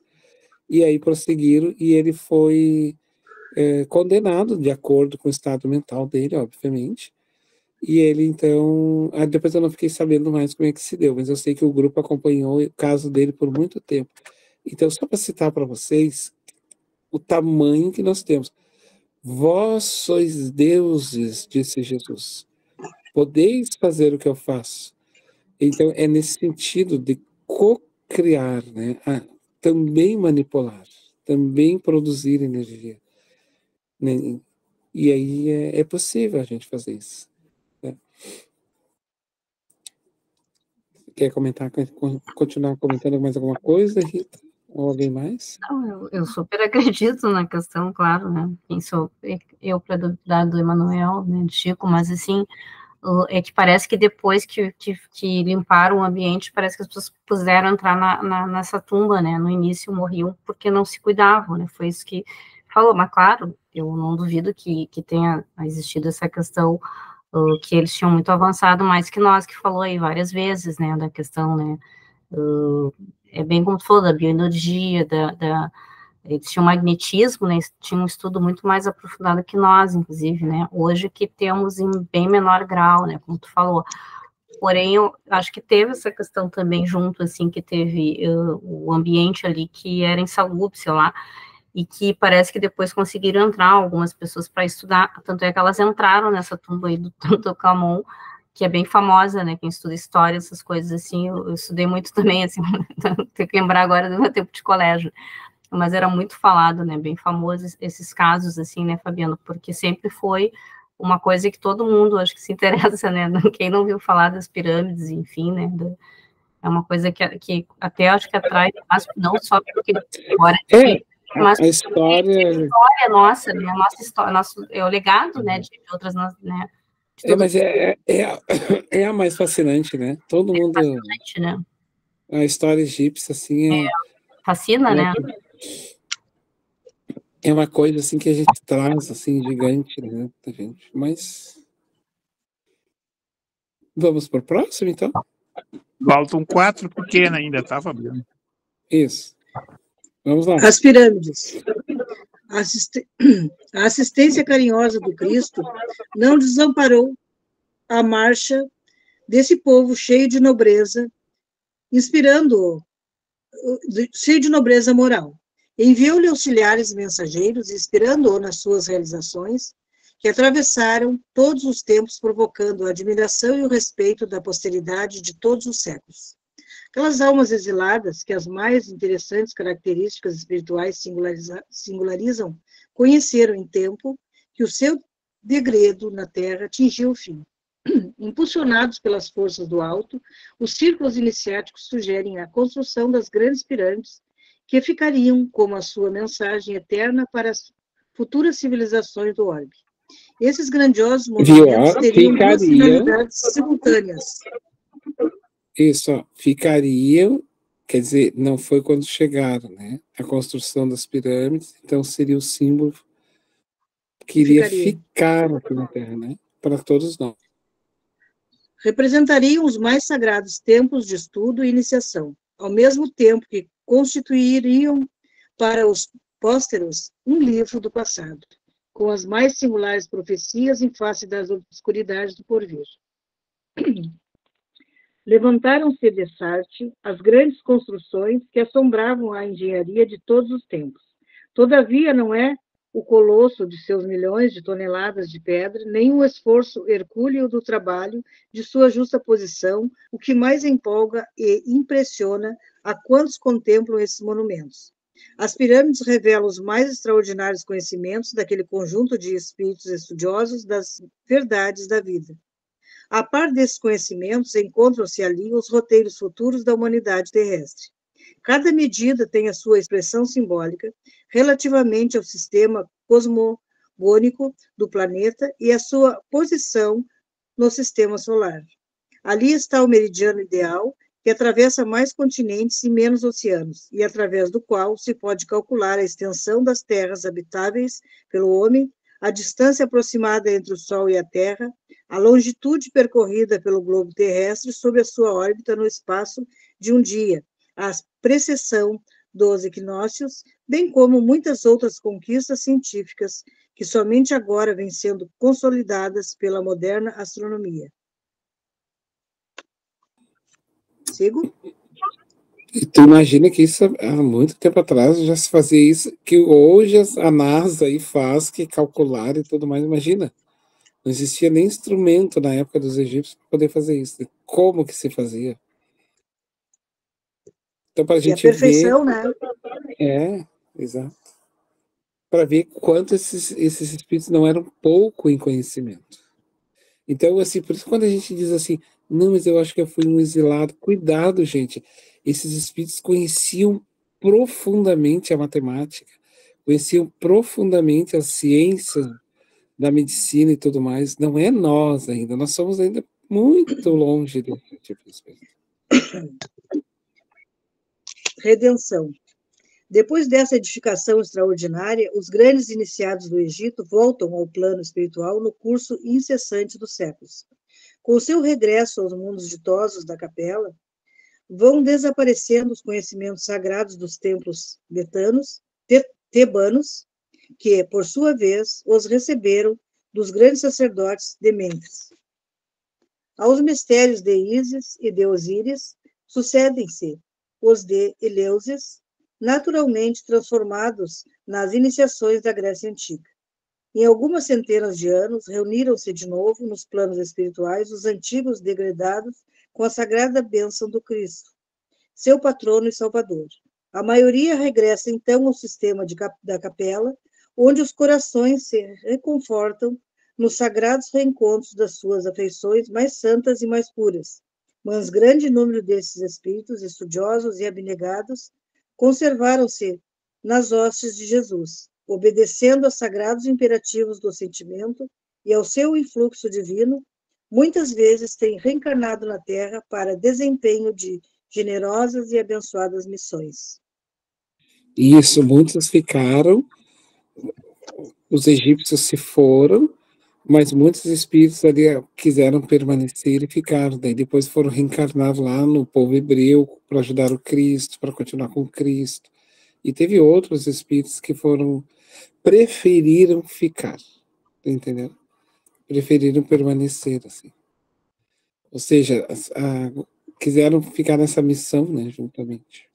e aí prosseguiram, e ele foi condenado de acordo com o estado mental dele, obviamente, e ele, então, depois eu não fiquei sabendo mais como é que se deu, mas eu sei que o grupo acompanhou o caso dele por muito tempo. Então, só para citar para vocês o tamanho que nós temos. Vós sois deuses, disse Jesus. Podeis fazer o que eu faço. Então, é nesse sentido de co-criar, né? Também manipular, também produzir energia, né? E aí é possível a gente fazer isso, né? Quer comentar, continuar comentando mais alguma coisa, Rita? Ou alguém mais? Não, eu super acredito na questão, claro, né? Quem sou eu para duvidar do Emanuel, né, do Chico, mas assim, é que parece que depois que limparam o ambiente, parece que as pessoas puderam entrar nessa tumba, né? No início morriam porque não se cuidavam, né? Foi isso que falou, mas claro, eu não duvido que tenha existido essa questão, que eles tinham muito avançado mais que nós, que falou aí várias vezes, né, da questão, né, é bem como tu falou, da bioenergia, eles tinham magnetismo, né, tinham um estudo muito mais aprofundado que nós, inclusive, né, hoje que temos em bem menor grau, né, como tu falou. Porém, eu acho que teve essa questão também junto, assim, que teve o ambiente ali que era insalubre, sei lá, e que parece que depois conseguiram entrar algumas pessoas para estudar, tanto é que elas entraram nessa tumba aí do Tutankhamon, que é bem famosa, né, quem estuda história, essas coisas assim, eu estudei muito também, assim, tenho que lembrar agora do meu tempo de colégio, mas era muito falado, né, bem famoso esses casos, assim, né, Fabiano, porque sempre foi uma coisa que todo mundo, acho que se interessa, né, quem não viu falar das pirâmides, enfim, né, é uma coisa que até acho que atrai, não só porque agora mas a história nossa, né, a nossa história, é o legado, né, de outras, né, mas é a mais fascinante, né? Todo mundo... fascinante, né? A história egípcia, assim, fascina, né? É uma coisa, assim, que a gente traz, assim, gigante, né, da gente. Mas... Vamos para o próximo, então? Faltam 4 pequenas ainda, tá, Fabiano? Isso. Vamos lá. As pirâmides. A assistência carinhosa do Cristo não desamparou a marcha desse povo cheio de nobreza, inspirando-o, cheio de nobreza moral. Enviou-lhe auxiliares mensageiros, inspirando-o nas suas realizações, que atravessaram todos os tempos, provocando a admiração e o respeito da posteridade de todos os séculos. Aquelas almas exiladas, que as mais interessantes características espirituais singularizam, conheceram em tempo que o seu degredo na Terra atingiu o fim. Impulsionados pelas forças do alto, os círculos iniciáticos sugerem a construção das grandes pirâmides, que ficariam como a sua mensagem eterna para as futuras civilizações do orbe. Esses grandiosos monumentos teriam duas finalidades simultâneas. Isso, ó, ficariam, quer dizer, não foi quando chegaram, né? A construção das pirâmides, então seria o símbolo que iria ficar aqui na Terra, né? Para todos nós. Representariam os mais sagrados tempos de estudo e iniciação, ao mesmo tempo que constituiriam para os pósteros um livro do passado, com as mais singulares profecias em face das obscuridades do porvir. Levantaram-se de Sarte as grandes construções que assombravam a engenharia de todos os tempos. Todavia, não é o colosso de seus milhões de toneladas de pedra, nem o esforço hercúleo do trabalho de sua justa posição, o que mais empolga e impressiona a quantos contemplam esses monumentos. As pirâmides revelam os mais extraordinários conhecimentos daquele conjunto de espíritos estudiosos das verdades da vida. A par desses conhecimentos, encontram-se ali os roteiros futuros da humanidade terrestre. Cada medida tem a sua expressão simbólica relativamente ao sistema cosmogônico do planeta e a sua posição no sistema solar. Ali está o meridiano ideal, que atravessa mais continentes e menos oceanos, e através do qual se pode calcular a extensão das terras habitáveis pelo homem, a distância aproximada entre o Sol e a Terra, a longitude percorrida pelo globo terrestre sob a sua órbita no espaço de um dia, a precessão dos equinócios, bem como muitas outras conquistas científicas que somente agora vêm sendo consolidadas pela moderna astronomia. Sigo? E tu imagina que isso há muito tempo atrás já se fazia isso, que hoje a NASA aí faz, que calcular e tudo mais, imagina. Não existia nem instrumento na época dos egípcios para poder fazer isso. Como que se fazia? Então, para a gente perfeição, ver... né? Exato. Para ver quanto esses espíritos não eram pouco em conhecimento. Então, assim, por isso quando a gente diz assim, Não, mas eu acho que eu fui um exilado. Cuidado, gente. Esses espíritos conheciam profundamente a matemática, conheciam profundamente a ciência da medicina e tudo mais. Não é nós ainda, nós somos ainda muito longe desse tipo de coisa. Redenção. Depois dessa edificação extraordinária, os grandes iniciados do Egito voltam ao plano espiritual no curso incessante dos séculos. Com o seu regresso aos mundos ditosos da capela, vão desaparecendo os conhecimentos sagrados dos templos tebanos, que, por sua vez, os receberam dos grandes sacerdotes de Mênfis. Aos mistérios de Ísis e de Osíris sucedem-se os de Eleusis, naturalmente transformados nas iniciações da Grécia Antiga. Em algumas centenas de anos, reuniram-se de novo nos planos espirituais os antigos degredados com a sagrada bênção do Cristo, seu patrono e salvador. A maioria regressa então ao sistema da capela, onde os corações se reconfortam nos sagrados reencontros das suas afeições mais santas e mais puras. Mas grande número desses espíritos estudiosos e abnegados conservaram-se nas hostes de Jesus, obedecendo aos sagrados imperativos do sentimento e ao seu influxo divino, muitas vezes têm reencarnado na Terra para desempenho de generosas e abençoadas missões. Isso, muitos ficaram, os egípcios se foram, mas muitos espíritos ali quiseram permanecer e ficaram. Daí depois foram reencarnar lá no povo hebreu para ajudar o Cristo, para continuar com o Cristo. E teve outros espíritos que preferiram ficar, entendeu? Preferiram permanecer, assim. Ou seja, quiseram ficar nessa missão, né, juntamente.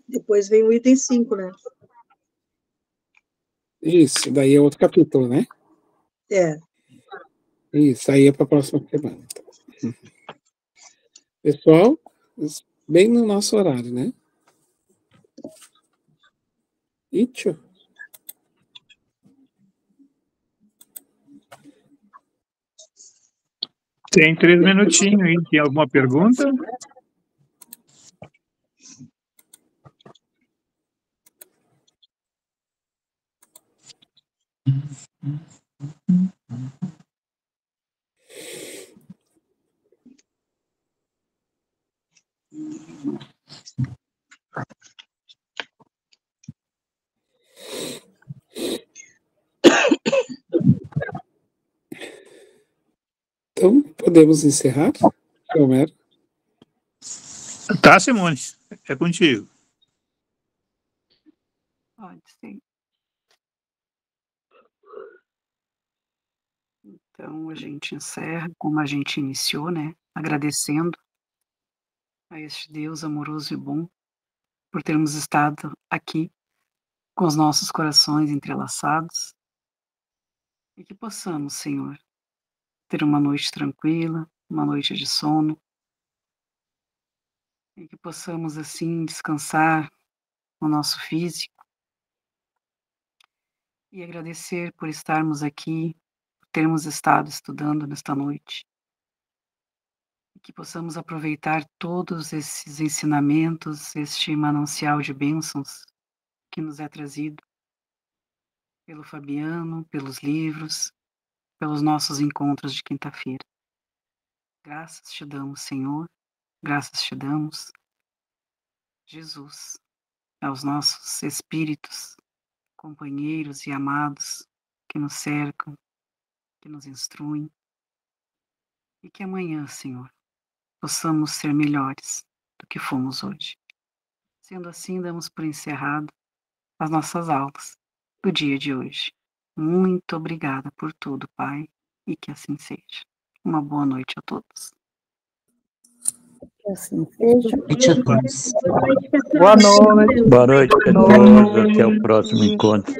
Depois vem o item 5, né? Isso, daí é outro capítulo, né? É. Isso, aí é para a próxima semana. Pessoal, bem no nosso horário, né? Itio. Tem 3 minutinhos aí. Tem alguma pergunta? Então, podemos encerrar, Romero? Tá, Simone, é contigo. Pode ser. Então, a gente encerra como a gente iniciou, né? Agradecendo a este Deus amoroso e bom por termos estado aqui com os nossos corações entrelaçados e que possamos, Senhor, ter uma noite tranquila, uma noite de sono e que possamos, assim, descansar no nosso físico e agradecer por estarmos aqui, por termos estado estudando nesta noite. E que possamos aproveitar todos esses ensinamentos, este manancial de bênçãos que nos é trazido pelo Fabiano, pelos livros, pelos nossos encontros de quinta-feira. Graças te damos, Senhor, graças te damos, Jesus, aos nossos espíritos, companheiros e amados que nos cercam, que nos instruem, e que amanhã, Senhor, possamos ser melhores do que fomos hoje. Sendo assim, damos por encerrado as nossas aulas do dia de hoje. Muito obrigada por tudo, Pai, e que assim seja. Uma boa noite a todos. Que assim seja. Boa noite, pessoal. Boa noite a todos. Até o próximo encontro.